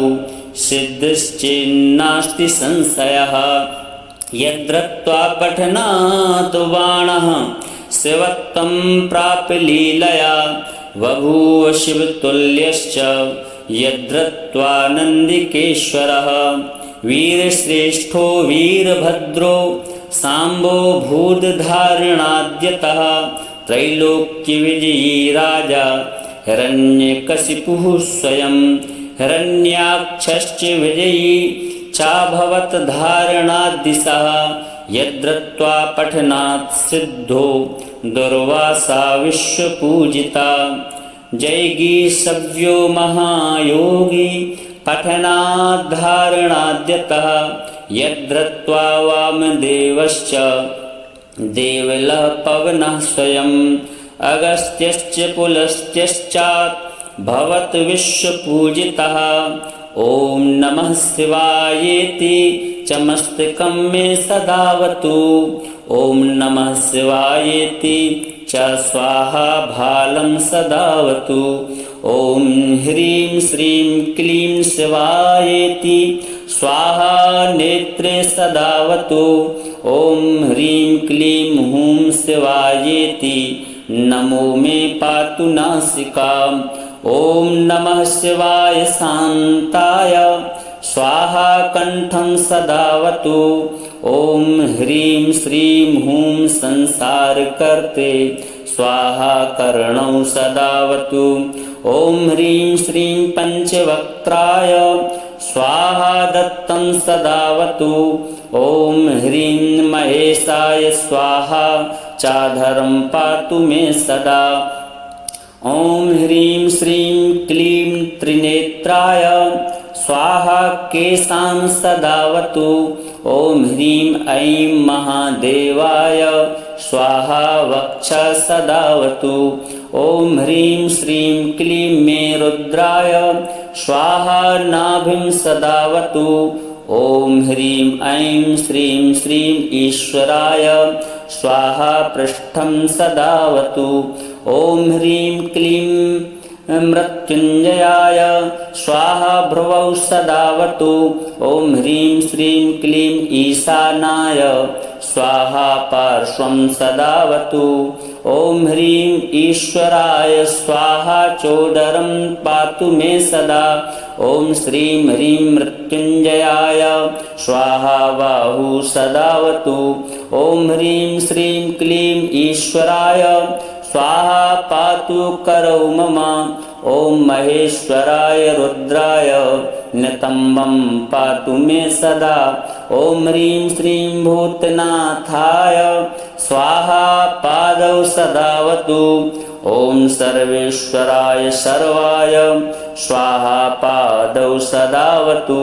सिद्धिश्चेन्नास्ति संशयः यद्रत्वा पठनात् बाणः शिवत्वं प्राप्य लीलया बभूव शिवतुल्यश्च यद्रत्वा नन्दिकेश्वरः वीरश्रेष्ठो वीरभद्रो साम्बो भूतधारणाद्यतः त्रैलोक्यविजयी राजा हिरण्यकशिपुः स्वयं हिरण्याक्षश्च विजयी चाभवत् धारणाद्दिशः यद्रत्वा पठनात् सिद्धो दुर्वासा विश्वपूजिता जैगीषव्यो महायोगी पठनाद्धारणाद्यतः यद्रत्वा वामदेवश्च देवलः पवनः स्वयम् अगस्त्यश्च पुलस्त्यश्चात् भवत् विश्वपूजितः ॐ नमः शिवायेति च मस्तकं मे सदावतु ॐ नमः शिवायेति च स्वाहा भालं सदावतु ॐ ह्रीं श्रीं क्लीं शिवायेति स्वाहा नेत्रे सदावतु ॐ ह्रीं क्लीं हूं शिवायेति नमो मे पातु नासिकाम् ॐ नमः शिवाय शान्ताय स्वाहा कंठं सदावतु ॐ ह्रीं श्रीं हूं संसारकर्ते स्वाहा कर्णौ सदावतु ॐ ह्रीं श्रीं पंचवक्त्राय स्वाहा दत्तं सदावतु ॐ ह्रीं महेशाय स्वाहा चाधरं पातु मे सदा ॐ ह्रीं श्रीं क्लीं त्रिनेत्राय स्वाहा केशां सदावतु ॐ ह्रीं ऐं महादेवाय स्वाहा वक्षः सदावतु ॐ ह्रीं श्रीं क्लीं मे रुद्राय स्वाहा नाभिं सदावतु ॐ ह्रीं ऐं श्रीं श्रीं ईश्वराय स्वाहा पृष्ठं सदावतु ॐ ह्रीं क्लीं मृत्युञ्जयाय स्वाहा भ्रुवौ सदावतु ॐ ह्रीं श्रीं क्लीं ईशानाय स्वाहा पार्श्वं सदावतु ॐ ह्रीं ईश्वराय स्वाहा चोदरं पातु मे सदा ॐ श्रीं ह्रीं मृत्युञ्जयाय स्वाहा बाहु सदावतु ॐ ह्रीं श्रीं क्लीं ईश्वराय स्वाहा पातु करौ मम ॐ महेश्वराय रुद्राय नितम्बं पातु मे सदा ॐ ह्रीं श्रीं भूतनाथाय स्वाहा पादौ सदावतु ॐ सर्वेश्वराय सर्वाय स्वाहा पादौ सदावतु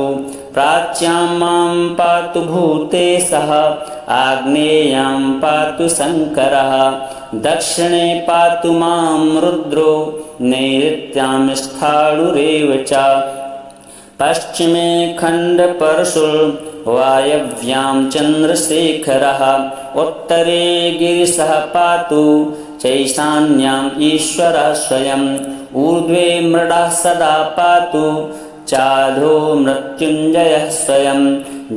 प्राच्यां मां पातु भूतेशः आग्नेयां पातु शङ्करः दक्षिणे पातु मां रुद्रो नैऋत्यां स्थाणुरेव च पश्चिमे खण्डपरशुर्वायव्यां चन्द्रशेखरः उत्तरे गिरिशः पातु चैशान्याम् ईश्वरः स्वयम् ऊर्ध्वे मृडः सदा पातु चाधो मृत्युञ्जयः स्वयं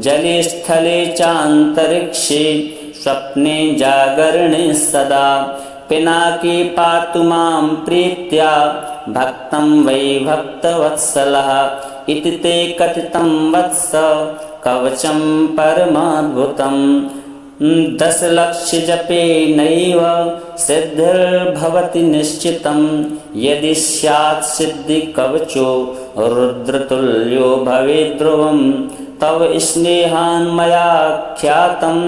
जले स्थले चान्तरिक्षे स्वप्ने जागरणे सदा पिनाकी पातु मां प्रीत्या भक्तं वै भक्तवत्सलः इति ते कथितं वत्स कवचं परमाद्भुतं 10 लक्ष जपेनैव सिद्धिर्भवति निश्चितं यदि स्यात् सिद्धि कवचो रुद्रतुल्यो भवेत् ध्रुवं तव स्नेहान् मया ख्यातं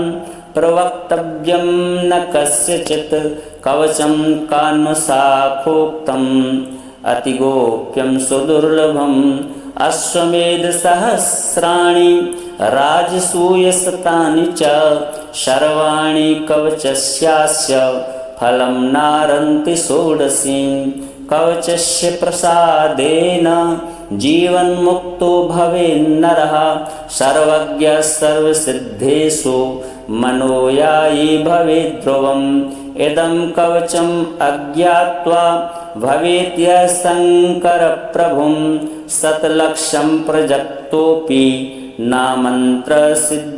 प्रवक्तव्यं न कस्यचित् कवचं कान्वसाखोक्तम् अतिगोप्यं सुदुर्लभम् अश्वमेधसहस्राणि राजसूयशतानि च सर्वाणि कवचस्यास्य फलं नारन्ति षोडशीं कवचस्य प्रसादेन जीवन्मुक्तो भवेन्नरः सर्वज्ञः सर्वसिद्धेषु मनोयायी भवेत् ध्रुवम् इदं कवचम् अज्ञात्वा भवेत् यः शङ्करप्रभुं शतलक्षं प्रजप्तोऽपि न मन्त्रसिद्धिदायकः।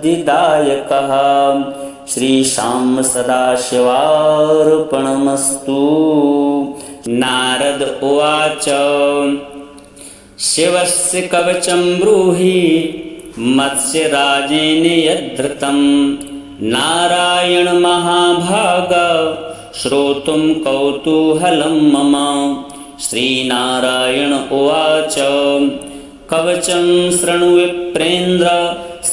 श्रीशां सदाशिवार्पणमस्तु। नारद उवाच शिवस्य कवचं ब्रूहि मत्स्यराजेन यद्धृतं नारायण महाभाग श्रोतुं कौतूहलं मम। श्रीनारायण उवाच कवचं शृणु विप्रेन्द्र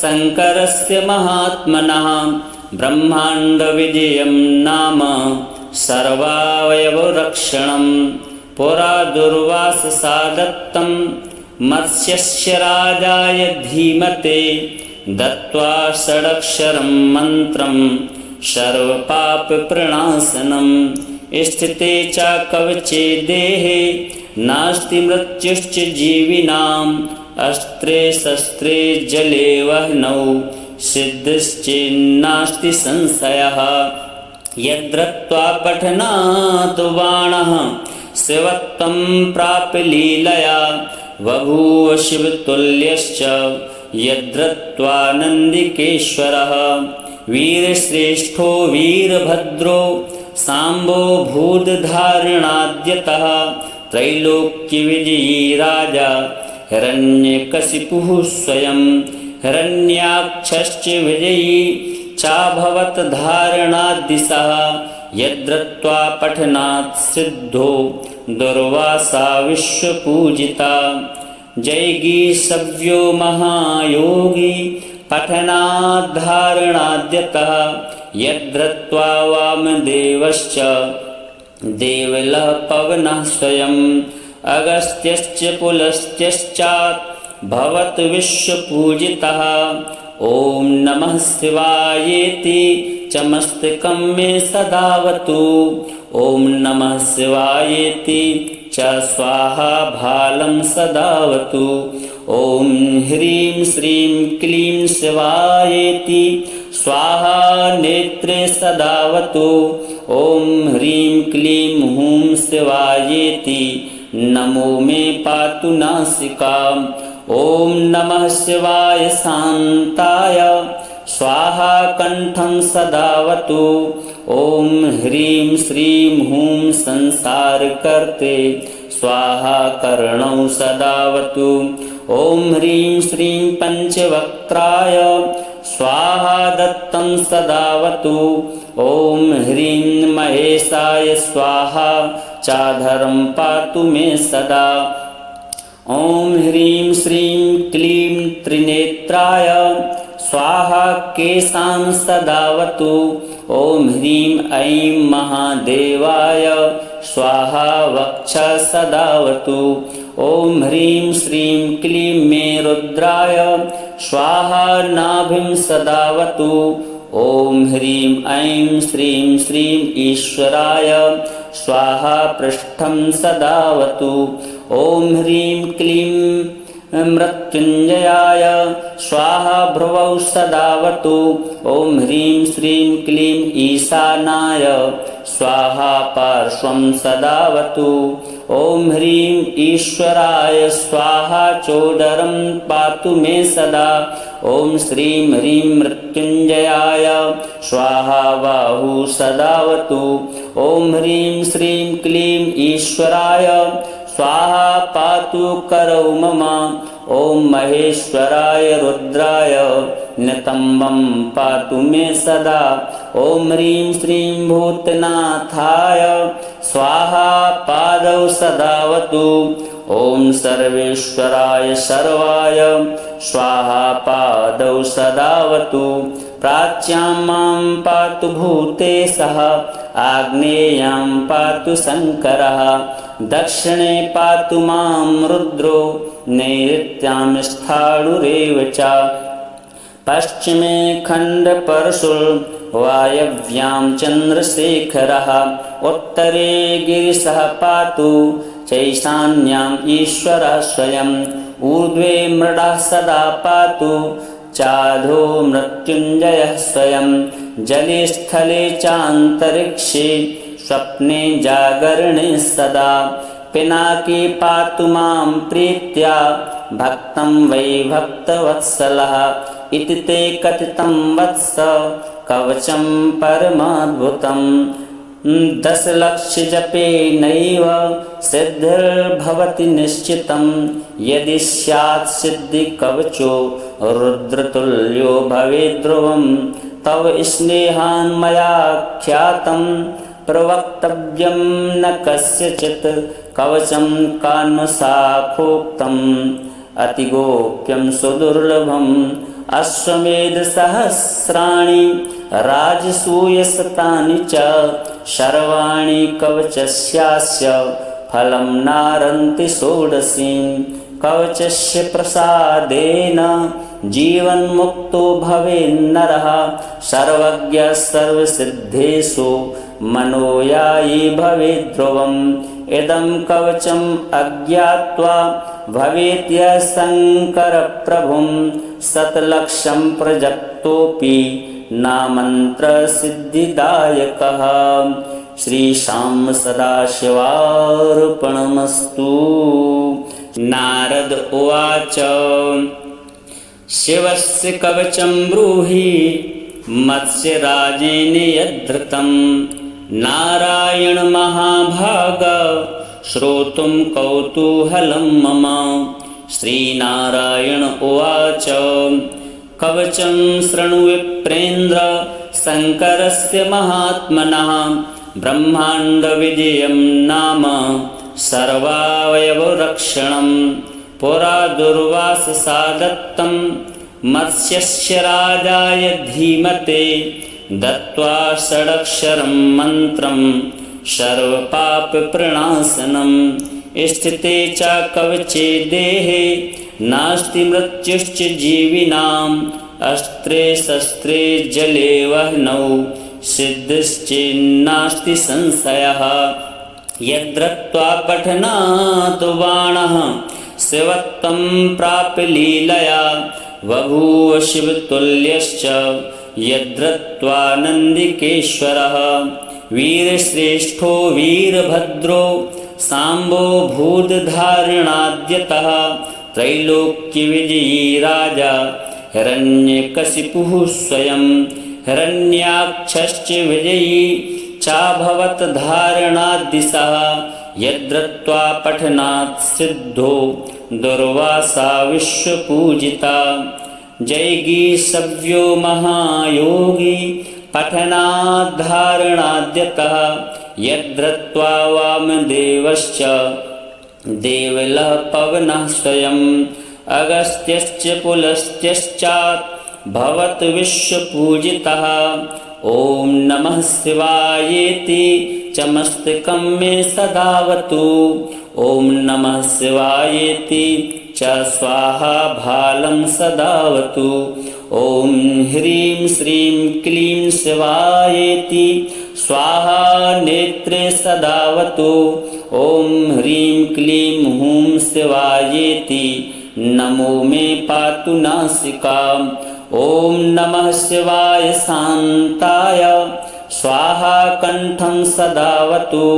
शङ्करस्य महात्मनः ब्रह्माण्डविजयं नाम सर्वावयवरक्षणं पुरा दुर्वाससा दत्तं मत्स्यस्य राजाय धीमते दत्त्वा षडक्षरं मन्त्रं सर्वपापप्रणाशनं स्थिते च कवचे देहे नास्ति मृत्युश्च जीविनाम् अस्त्रे शस्त्रे जले वह्नौ सिद्धिश्चेन्नास्ति संशयः यद्रत्वा पठनात् बाणः शिवत्वं प्राप्य लीलया बभूव शिवतुल्यश्च यद्रत्वा नन्दिकेश्वरः वीरश्रेष्ठो वीरभद्रो साम्बो भूतधारणाद्यतः त्रैलोक्यविजयी राजा हिरण्यकशिपुः स्वयं हिरण्याक्षश्च विजयी चाभवत् धारणाद्दिशः यद्रत्वा पठनात् सिद्धो दुर्वासा विश्वपूजिता जैगीषव्यो महायोगी पठनात् धारणाद्यतः यद्रत्वा वामदेवश्च देवलः पवनः स्वयं अगस्त्यश्च पुलस्त्यश्चात् भवत् विश्वपूजितः। ॐ नमः शिवायेति च मस्तकं मे सदावतु ॐ नमः शिवायेति च स्वाहा भालं सदावतु ॐ ह्रीं श्रीं क्लीं शिवायेति स्वाहा नेत्रे सदावतु ॐ ह्रीं क्लीं हूं शिवायेति नमो मे पातु नासिकाम् ॐ नमः शिवाय शान्ताय स्वाहा कंठं सदावतु ॐ ह्रीं श्रीं हूं संसारकर्ते स्वाहा कर्णौ सदावतु ॐ ह्रीं श्रीं पंचवक्त्राय स्वाहा दत्तं सदावतु ॐ ह्रीं महेशाय स्वाहा चाधरं पातु मे सदा ॐ ह्रीं श्रीं क्लीं त्रिनेत्राय स्वाहा केशां सदावतु ॐ ह्रीं ऐं महादेवाय स्वाहा वक्षः सदावतु ॐ ह्रीं श्रीं क्लीं मे रुद्राय स्वाहा नाभिं सदावतु ॐ ह्रीं ऐं श्रीं श्रीं ईश्वराय स्वाहा पृष्ठं सदावतु ॐ ह्रीं क्लीं मृत्युञ्जयाय स्वाहा भ्रुवौ सदावतु ॐ ह्रीं श्रीं क्लीं ईशानाय स्वाहा पार्श्वं सदावतु ॐ ह्रीं ईश्वराय स्वाहा चोदरं पातु मे सदा ॐ श्रीं ह्रीं मृत्युञ्जयाय स्वाहा बाहु सदावतु ॐ ह्रीं श्रीं क्लीं ईश्वराय स्वाहा पातु करौ मम ॐ महेश्वराय रुद्राय नितम्बं पातु मे सदा ॐ ह्रीं श्रीं भूतनाथाय स्वाहा पादौ सदावतु ॐ सर्वेश्वराय सर्वाय स्वाहा पादौ सदावतु प्राच्यां मां पातु भूतेशः आग्नेयां पातु शङ्करः दक्षिणे पातु मां रुद्रो नैऋत्यां स्थाणुरेव च पश्चिमे खण्डपरशुर् वायव्यां चन्द्रशेखरः उत्तरे गिरिशः पातु चैशान्याम् ईश्वरः स्वयम् ऊर्ध्वे मृडः सदा पातु चाधो मृत्युञ्जयः स्वयं जले स्थले चान्तरिक्षे स्वप्ने जागरणे सदा पिनाकी पातु मां प्रीत्या भक्तं वै भक्तवत्सलः इति ते कथितं वत्स कवचं परमाद्भुतम् 10 लक्ष जपेनैव सिद्धिर्भवति निश्चितं यदि स्यात् सिद्धि कवचो रुद्रतुल्यो भवेत् ध्रुवं तव स्नेहान् मया ख्यातं प्रवक्तव्यं न कस्यचित् कवचं कान्वसाखोक्तम् अतिगोप्यं सुदुर्लभम् अश्वमेधसहस्राणि राजसूयशतानि च शर्वाणि कवचस्यास्य फलं नारन्ति षोडशीं कवचस्य प्रसादेन जीवन्मुक्तो भवेन्नरः सर्वज्ञः सर्वसिद्धेषु मनोयायी भवेत् ध्रुवम् इदं कवचम् अज्ञात्वा भवेत् यः शङ्करप्रभुं शतलक्षं प्रजप्तोऽपि नामन्त्रसिद्धिदायकः श्रीशां सदाशिवार्पणमस्तु। नारद उवाच शिवस्य कवचं ब्रूहि मत्स्यराजेन यद्धृतं नारायण महाभाग श्रोतुं कौतूहलं मम। श्रीनारायण उवाच कवचं शृणु विप्रेन्द्र शङ्करस्य महात्मनः ब्रह्माण्डविजयं नाम सर्वावयवरक्षणं पुरा दुर्वाससा दत्तं मत्स्यस्य राजाय धीमते दत्त्वा षडक्षरं मन्त्रं सर्वपापप्रणाशनं स्थिते च कवचे देहे नास्ति मृत्युश्च जीविनाम् अस्त्रे शस्त्रे जले वह्नौ सिद्धिश्चेन्नास्ति संशयः यद्रत्वा पठनात् बाणः शिवत्वं प्राप्य लीलया बभूव शिवतुल्यश्च यद्रत्वा नन्दिकेश्वरः वीरश्रेष्ठो वीरभद्रो साम्बो भूतधारणाद्यतः त्रैलोक्यविजयी राजा हिरण्यकशिपुः स्वयं हिरण्याक्षश्च विजयी चाभवत् धारणाद्दिशः यद्रत्वा पठनात् सिद्धो दुर्वासा विश्वपूजिता जैगीषव्यो महायोगी पठनात् धारणाद्यतः यद्रत्वा वामदेवश्च देवलः पवनः स्वयं अगस्त्यश्च पुलस्त्यश्चात् भवत् विश्वपूजितः। ॐ नमः शिवायेति च मस्तकं मे सदावतु ॐ नमः शिवायेति च स्वाहा भालं सदावतु ॐ ह्रीं श्रीं क्लीं शिवायेति स्वाहा नेत्रे सदावतु ॐ ह्रीं क्लीं हूं शिवायेति नमो मे पातु नासिकाम् ॐ नमः शिवाय शान्ताय स्वाहा कंठं सदावतु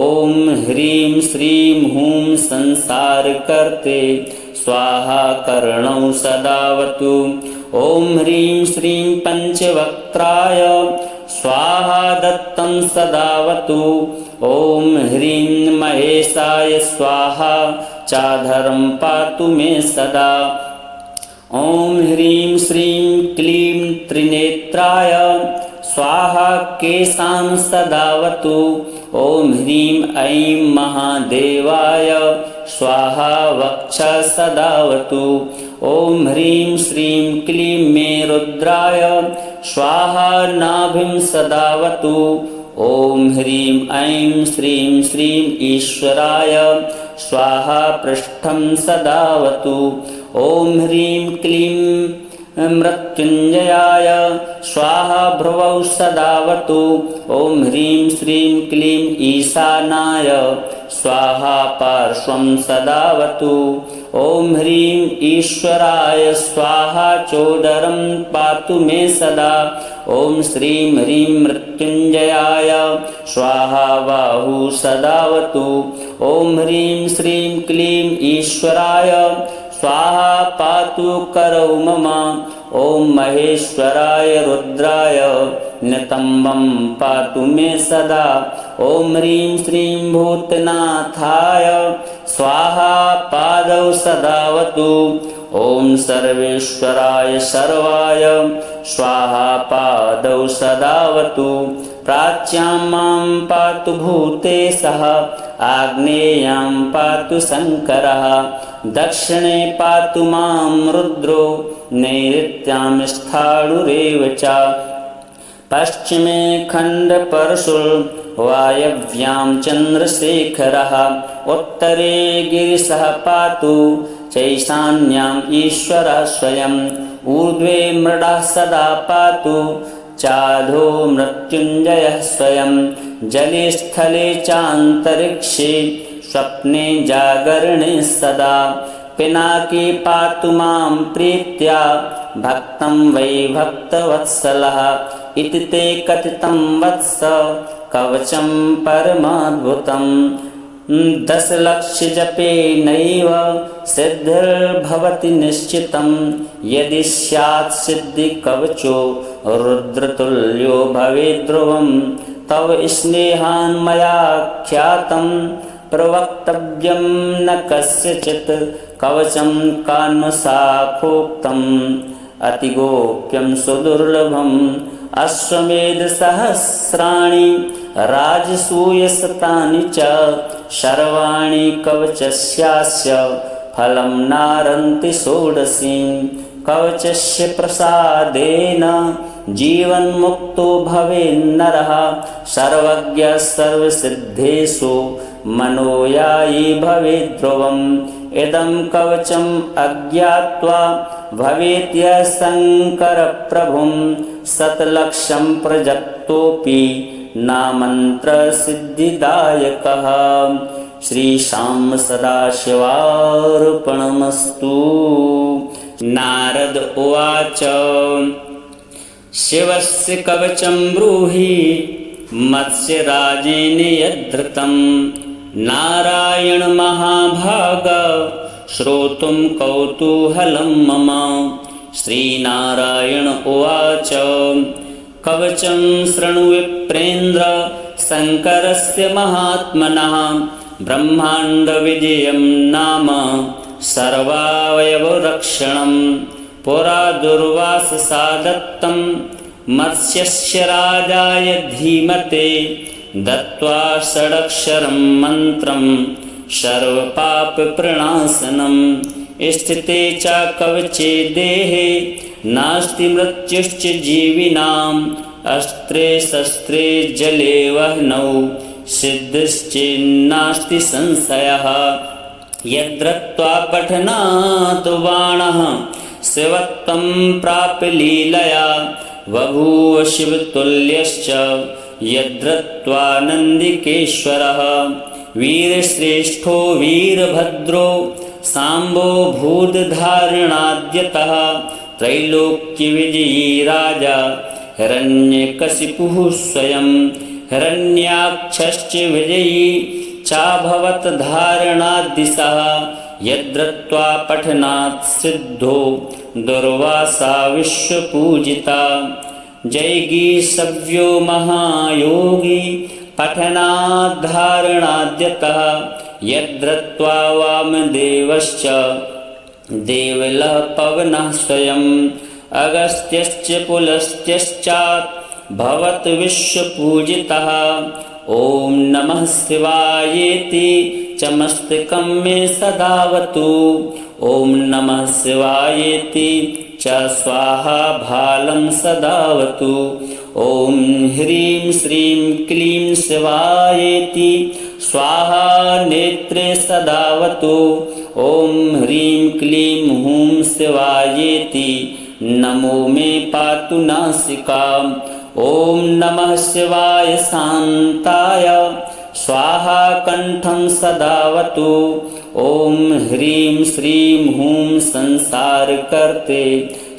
ॐ ह्रीं श्रीं हूं संसारकर्ते स्वाहा कर्णौ सदावतु ॐ ह्रीं श्रीं पंचवक्त्राय स्वाहा दत्तं सदावतु ॐ ह्रीं महेशाय स्वाहा चाधरं पातु मे सदा ॐ ह्रीं श्रीं क्लीं त्रिनेत्राय स्वाहा केशान् सदावतु ॐ ह्रीं ऐं महादेवाय स्वाहा वक्षा सदावतु ॐ ह्रीं श्रीं क्लीं मे रुद्राय स्वाहा नाभिं सदावतु ॐ ह्रीं ऐं श्रीं श्रीं ईश्वराय स्वाहा पृष्ठं सदावतु ॐ ह्रीं क्लीं मृत्युंजयाय स्वाहा भ्रुवौ सदावतु। ॐ ह्रीं श्रीं क्लीं ईशानाय स्वाहा पार्श्वं सदावतु। ॐ ह्रीं ईश्वराय स्वाहा चोदरं पातु मे सदा। ॐ श्रीं ह्रीं मृत्युंजयाय स्वाहा बाहु सदावतु। ॐ ह्रीं श्रीं क्लीं ईश्वराय स्वाहा पातु करौ मम। ॐ महेश्वराय रुद्राय नितम्बं पातु मे सदा। ॐ ह्रीं श्रीं भूतनाथाय स्वाहा पादौ सदावतु। ॐ सर्वेश्वराय सर्वाय स्वाहा पादौ सदावतु। प्राच्यां मां पातु भूतेशः आग्नेयां पातु शङ्करः दक्षिणे पातु मां रुद्रो नैऋत्यां स्थाणुरेव च पश्चिमे खण्डपरशुर् वायव्यां चन्द्रशेखरः उत्तरे गिरिशः पातु चैशान्याम् ईश्वरः स्वयम् ऊर्ध्वे मृडः सदा पातु चाधो मृत्युञ्जयः स्वयं जले स्थले चान्तरिक्षे स्वप्ने जागरणे सदा पिनाकी पातु मां प्रीत्या भक्तं वै भक्तवत्सलः इति ते कथितं वत्स कवचं परमाद्भुतं 10 लक्ष जपेनैव सिद्धिर्भवति निश्चितं यदि स्यात् सिद्धि कवचो रुद्रतुल्यो भवेत् ध्रुवं तव स्नेहान् मया ख्यातं प्रवक्तव्यं न कस्यचित् कवचं कान्वशाखोक्तम् अतिगोप्यं सुदुर्लभम् अश्वमेध सहस्राणि राजसूयशतानि च सर्वाणि कवचस्यास्य फलं नारन्ति षोडशीं कवचस्य प्रसादेन जीवन्मुक्तो भवेन्नरः सर्वज्ञः सर्वसिद्धेषु मनोयायी भवेत् ध्रुवम् इदं कवचम् अज्ञात्वा भवेत् यः शङ्करप्रभुं शतलक्षं प्रजप्तोऽपि नामन्त्रसिद्धिदायकः श्रीशां सदाशिवार्पणमस्तु। नारद उवाच शिवस्य कवचं ब्रूहि मत्स्यराजेन यद्धृतं नारायण महाभाग श्रोतुं कौतूहलं मम। श्रीनारायण उवाच कवचं शृणु विप्रेन्द्र शङ्करस्य महात्मनः ब्रह्माण्डविजयं नाम सर्वावयवरक्षणं पुरा दुर्वाससा दत्तं मत्स्यस्य राजाय धीमते दत्त्वा षडक्षरं मन्त्रं सर्वपापप्रणाशनं स्थिते च कवचे देहे नास्ति मृत्युश्च जीविनाम् अस्त्रे शस्त्रे जले वह्नौ सिद्धिश्चेन्नास्ति संशयः यद्रत्वा पठनात् बाणः शिवत्वं प्राप्य लीलया बभूव शिवतुल्यश्च यद्रत्वा नन्दिकेश्वरः वीरश्रेष्ठो वीरभद्रो साम्बो भूतधारणाद्यतः त्रैलोक्यविजयी राजा हिरण्यकशिपुः स्वयं हिरण्याक्षश्च विजयी चाभवत् धारणाद्दिशः यद्रत्वा पठनात् सिद्धो दुर्वासा विश्वपूजिता जैगीषव्यो महायोगी पठनाद्धारणाद्यतः यद्रत्वा वामदेवश्च देवलः पवनः स्वयम् अगस्त्यश्च पुलस्त्यश्चात् भवत् विश्वपूजितः ॐ नमः शिवायेति च मस्तकं मे सदावतु ॐ नमः शिवायेति च स्वाहा भालं सदावतु ॐ ह्रीं श्रीं क्लीं शिवायेति स्वाहा नेत्रे सदावतु ॐ ह्रीं क्लीं हूं शिवायेति नमो मे पातु नासिका। ॐ नमः शिवाय शान्ताय स्वाहा कंठं सदावतु। ॐ ह्रीं श्रीं हूं संसारकर्ते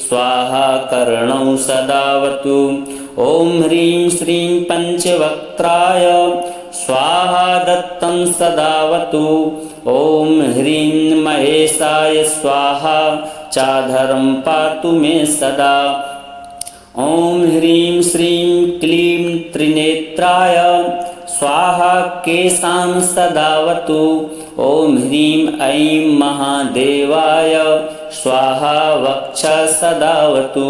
स्वाहा कर्णौ सदावतु। ॐ ह्रीं श्रीं पंचवक्त्राय स्वाहा दत्तं सदावतु। ॐ ह्रीं महेशाय स्वाहा चाधरं पातु मे सदा। ॐ ह्रीं श्रीं क्लीं त्रिनेत्राय स्वाहा केशां सदावतु। ॐ ह्रीं ऐं महादेवाय स्वाहा वक्षः सदावतु।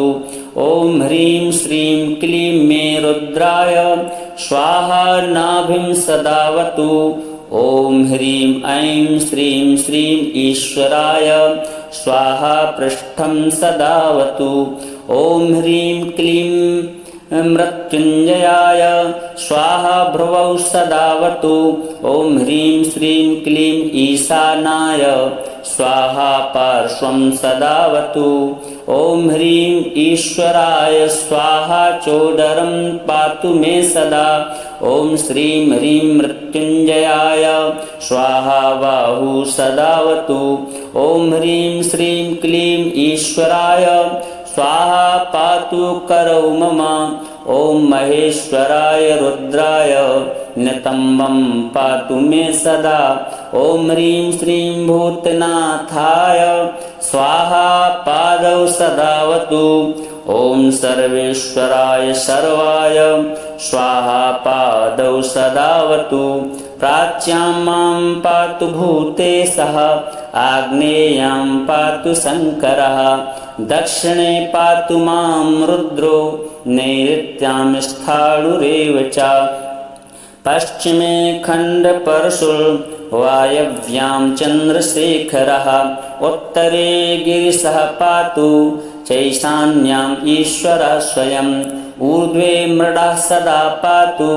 ॐ ह्रीं श्रीं क्लीं मे रुद्राय स्वाहा नाभिं सदावतु। ॐ ह्रीं ऐं श्रीं श्रीं ईश्वराय स्वाहा पृष्ठं सदावतु। ॐ ह्रीं क्लीं मृत्युंजयाय स्वाहा भ्रुवौ सदावतु। ॐ ह्रीं श्रीं क्लीं ईशानाय स्वाहा पार्श्वं सदावतु। ॐ ह्रीं ईश्वराय स्वाहा चोदरं पातु मे सदा। ॐ श्रीं ह्रीं मृत्युंजयाय स्वाहा बाहु सदावतु। ॐ ह्रीं श्रीं क्लीं ईश्वराय स्वाहा पातु करौ मम। ॐ महेश्वराय रुद्राय नितंबं पातु मे सदा। ॐ ह्रीं श्रीं भूतनाथाय स्वाहा पादौ सदावतु। ॐ सर्वेश्वराय सर्वाय स्वाहा पादौ सदावतु। प्राच्यां मां पातु भूतेशः आग्नेयां पातु शङ्करः दक्षिणे पातु मां रुद्रो नैऋत्यां स्थाणुरेव च पश्चिमे खण्डपरशुर्वायव्यां चन्द्रशेखरः उत्तरे गिरिशः पातु चैशान्याम् ईश्वरः स्वयं ऊर्ध्वे मृडः सदा पातु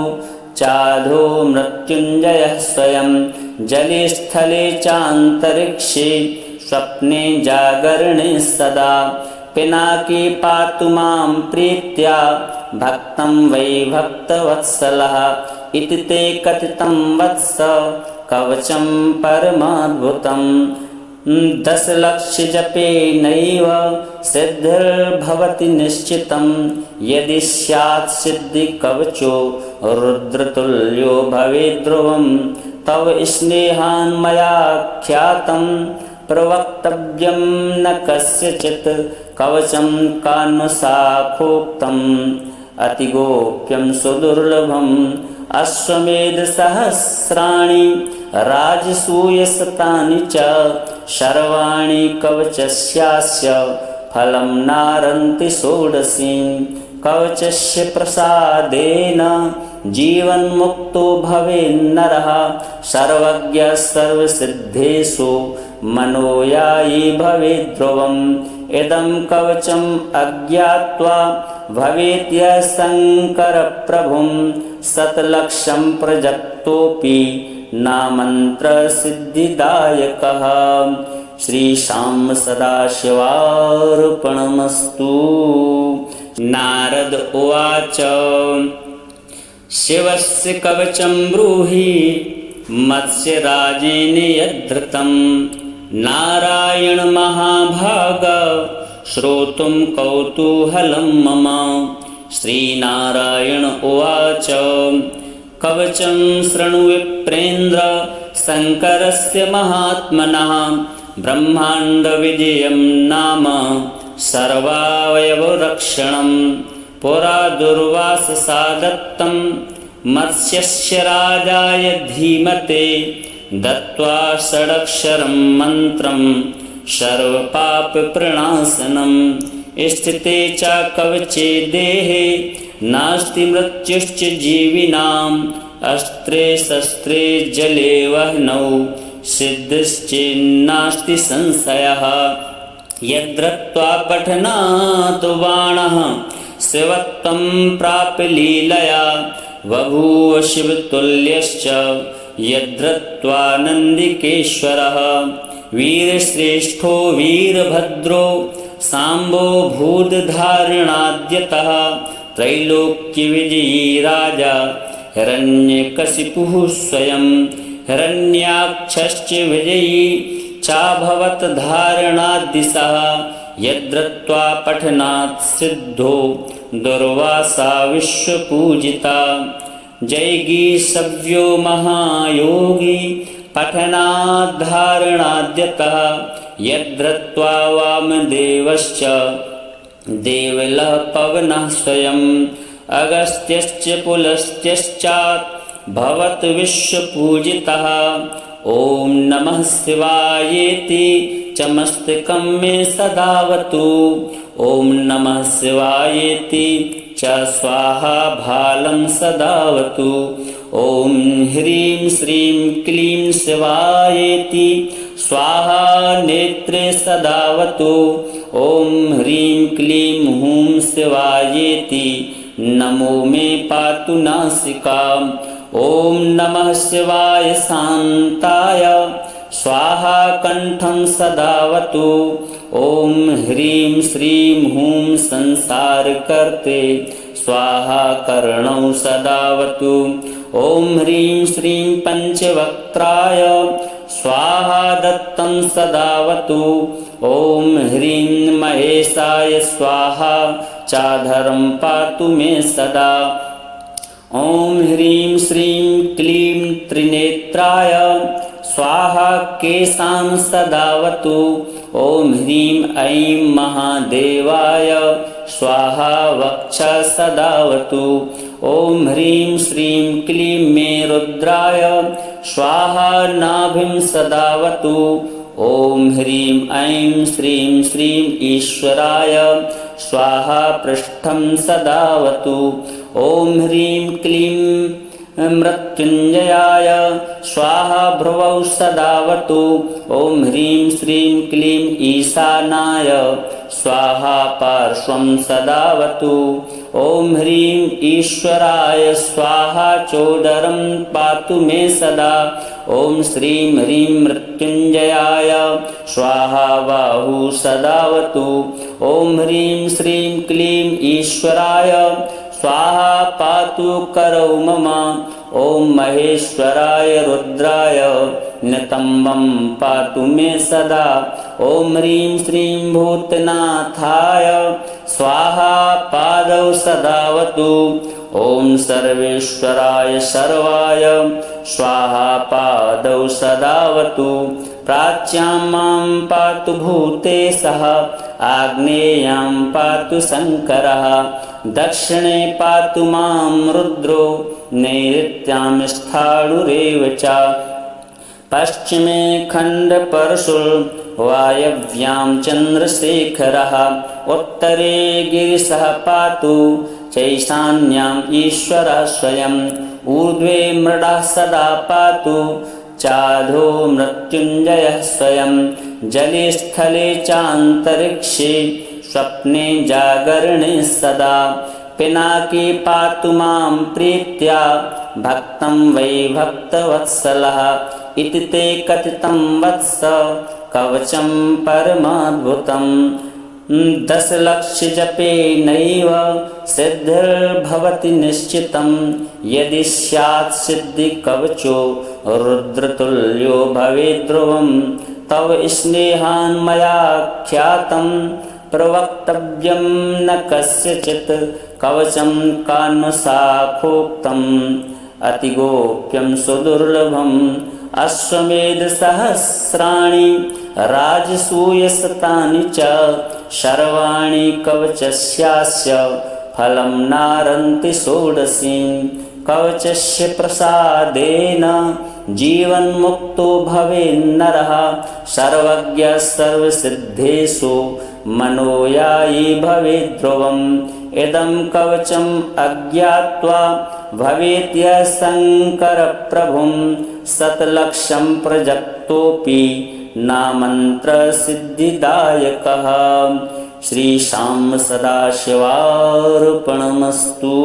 चाधो मृत्युञ्जयः स्वयं जले स्थले चान्तरिक्षे स्वप्ने जागरणे सदा पिनाकी पातु मां प्रीत्या भक्तं वै भक्तवत्सलः इति ते कथितं वत्स कवचं परमाद्भुतं 10 लक्ष जपेनैव सिद्धिर्भवति निश्चितं यदि स्यात् सिद्धि कवचो रुद्रतुल्यो भवेत् ध्रुवं तव स्नेहान् मया ख्यातं प्रवक्तव्यं न कस्यचित् कवचं कान्वसाखोक्तम् अतिगोप्यं सुदुर्लभम् अश्वमेधसहस्राणि राजसूयशतानि च सर्वाणि कवचस्यास्य फलं नारन्ति षोडशीं कवचस्य प्रसादेन जीवन्मुक्तो भवेन्नरः सर्वज्ञः सर्वसिद्धेषु मनोयायी भवेत् ध्रुवम् इदं कवचम् अज्ञात्वा भवेत् यः शङ्करप्रभुं शतलक्षं प्रजप्तोऽपि नामन्त्रसिद्धिदायकः। श्रीशां सदाशिवार्पणमस्तु। नारद उवाच शिवस्य कवचं ब्रूहि मत्स्यराजेन यद्धृतं नारायण महाभाग श्रोतुं कौतूहलं मम। श्रीनारायण उवाच कवचं शृणु विप्रेन्द्र शङ्करस्य महात्मनः ब्रह्माण्डविजयं नाम सर्वावयवरक्षणं पुरा दुर्वाससा दत्तं मत्स्यस्य राजाय धीमते दत्त्वा षडक्षरं मन्त्रं सर्वपापप्रणाशनं स्थिते च कवचे देहे नास्ति मृत्युश्च जीविनाम् अस्त्रे शस्त्रे जले वह्नौ सिद्धिश्चेन्नास्ति संशयः यद्रत्वा पठनात् बाणः शिवत्वं प्राप्य लीलया बभूव शिवतुल्यश्च यद्रत्वा नन्दिकेश्वरः वीरश्रेष्ठो वीरभद्रो सांबो भूतधारणाद्यतः त्रैलोक्यविजयी राजा हिरण्यकशिपुः स्वयं हिरण्याक्षश्च विजयी चाभवत् धारणाद्दिशः यद्रत्वा पठनात् सिद्धो दुर्वासा विश्वपूजिता जैगी सव्यो महायोगी पठनाद्धारणाद्यतः यद्रत्वा वामदेवश्च देवलः पवनः स्वयं अगस्त्यश्च पुलस्त्यश्चात् भवत् विश्वपूजितः ॐ नमः शिवायेति च मस्तकं मे सदावतु ॐ नमः शिवायेति च स्वाहा भालं सदावतु ॐ ह्रीं श्रीं क्लीं शिवायेति स्वाहा नेत्रे सदावतु ॐ ह्रीं क्लीं हूं शिवायेति नमो मे पातु नासिकाम् ॐ नमः शिवाय शान्ताय स्वाहा कंठं सदावतु ॐ ह्रीं श्रीं हूं संसारकर्ते स्वाहा कर्णौ सदावतु ॐ ह्रीं श्रीं पंचवक्त्राय स्वाहा दत्तं सदावतु ॐ ह्रीं महेशाय स्वाहा चाधरं पातु मे सदा ॐ ह्रीं श्रीं क्लीं त्रिनेत्राय स्वाहा केशां सदावतु ॐ ह्रीं ऐं महादेवाय स्वाहा वक्षा सदावतु ॐ ह्रीं श्रीं क्लीं मे रुद्राय स्वाहा नाभिं सदावतु ॐ ह्रीं ऐं श्रीं श्रीं ईश्वराय स्वाहा पृष्ठं सदावतु ॐ ह्रीं क्लीं मृत्युञ्जयाय स्वाहा भ्रुवौ सदावतु ॐ ह्रीं श्रीं क्लीं ईशानाय स्वाहा पार्श्वं सदावतु ॐ ह्रीं ईश्वराय स्वाहा चोदरं पातु मे सदा ॐ श्रीं ह्रीं मृत्युञ्जयाय स्वाहा बाहु सदावतु ॐ ह्रीं श्रीं क्लीं ईश्वराय स्वाहा पातु करौ मम ॐ महेश्वराय रुद्राय नितम्बं पातु मे सदा ॐ ह्रीं श्रीं भूतनाथाय स्वाहा पादौ सदावतु ॐ सर्वेश्वराय सर्वाय स्वाहा पादौ सदावतु प्राच्यां मां पातु भूतेशः आग्नेयां पातु शङ्करः दक्षिणे पातु मां रुद्रो नैऋत्यां स्थाणुरेव च पश्चिमे खण्डपरशुः वायव्यां चन्द्रशेखरः उत्तरे गिरिशः पातु चैशान्याम् ईश्वरः स्वयम् ऊर्ध्वे मृडः सदा पातु चाधो मृत्युञ्जयः स्वयं जले स्थले चान्तरिक्षे स्वप्ने जागरणे सदा पिनाकी पातु मां प्रीत्या भक्तं वै भक्तवत्सलः इति ते कथितं वत्स कवचं परमाद्भुतम् 10 लक्ष जपेनैव सिद्धिर्भवति निश्चितं यदि स्यात् सिद्धि कवचो रुद्रतुल्यो भवेत् ध्रुवं तव स्नेहान् मया ख्यातं प्रवक्तव्यं न कस्यचित् कवचं कान्वसाखोक्तम् अतिगोप्यं सुदुर्लभम् अश्वमेधसहस्राणि राजसूयशतानि च सर्वाणि कवचस्यास्य फलं नारन्ति षोडशीं कवचस्य प्रसादेन जीवन्मुक्तो भवेन्नरः सर्वज्ञः सर्वसिद्धेषु मनोयायी भवेत् ध्रुवम् इदं कवचम् अज्ञात्वा भवेत् यः शङ्करप्रभुं शतलक्षं प्रजक्तोऽपि नामन्त्रसिद्धिदायकः श्रीशां सदाशिवार्पणमस्तु।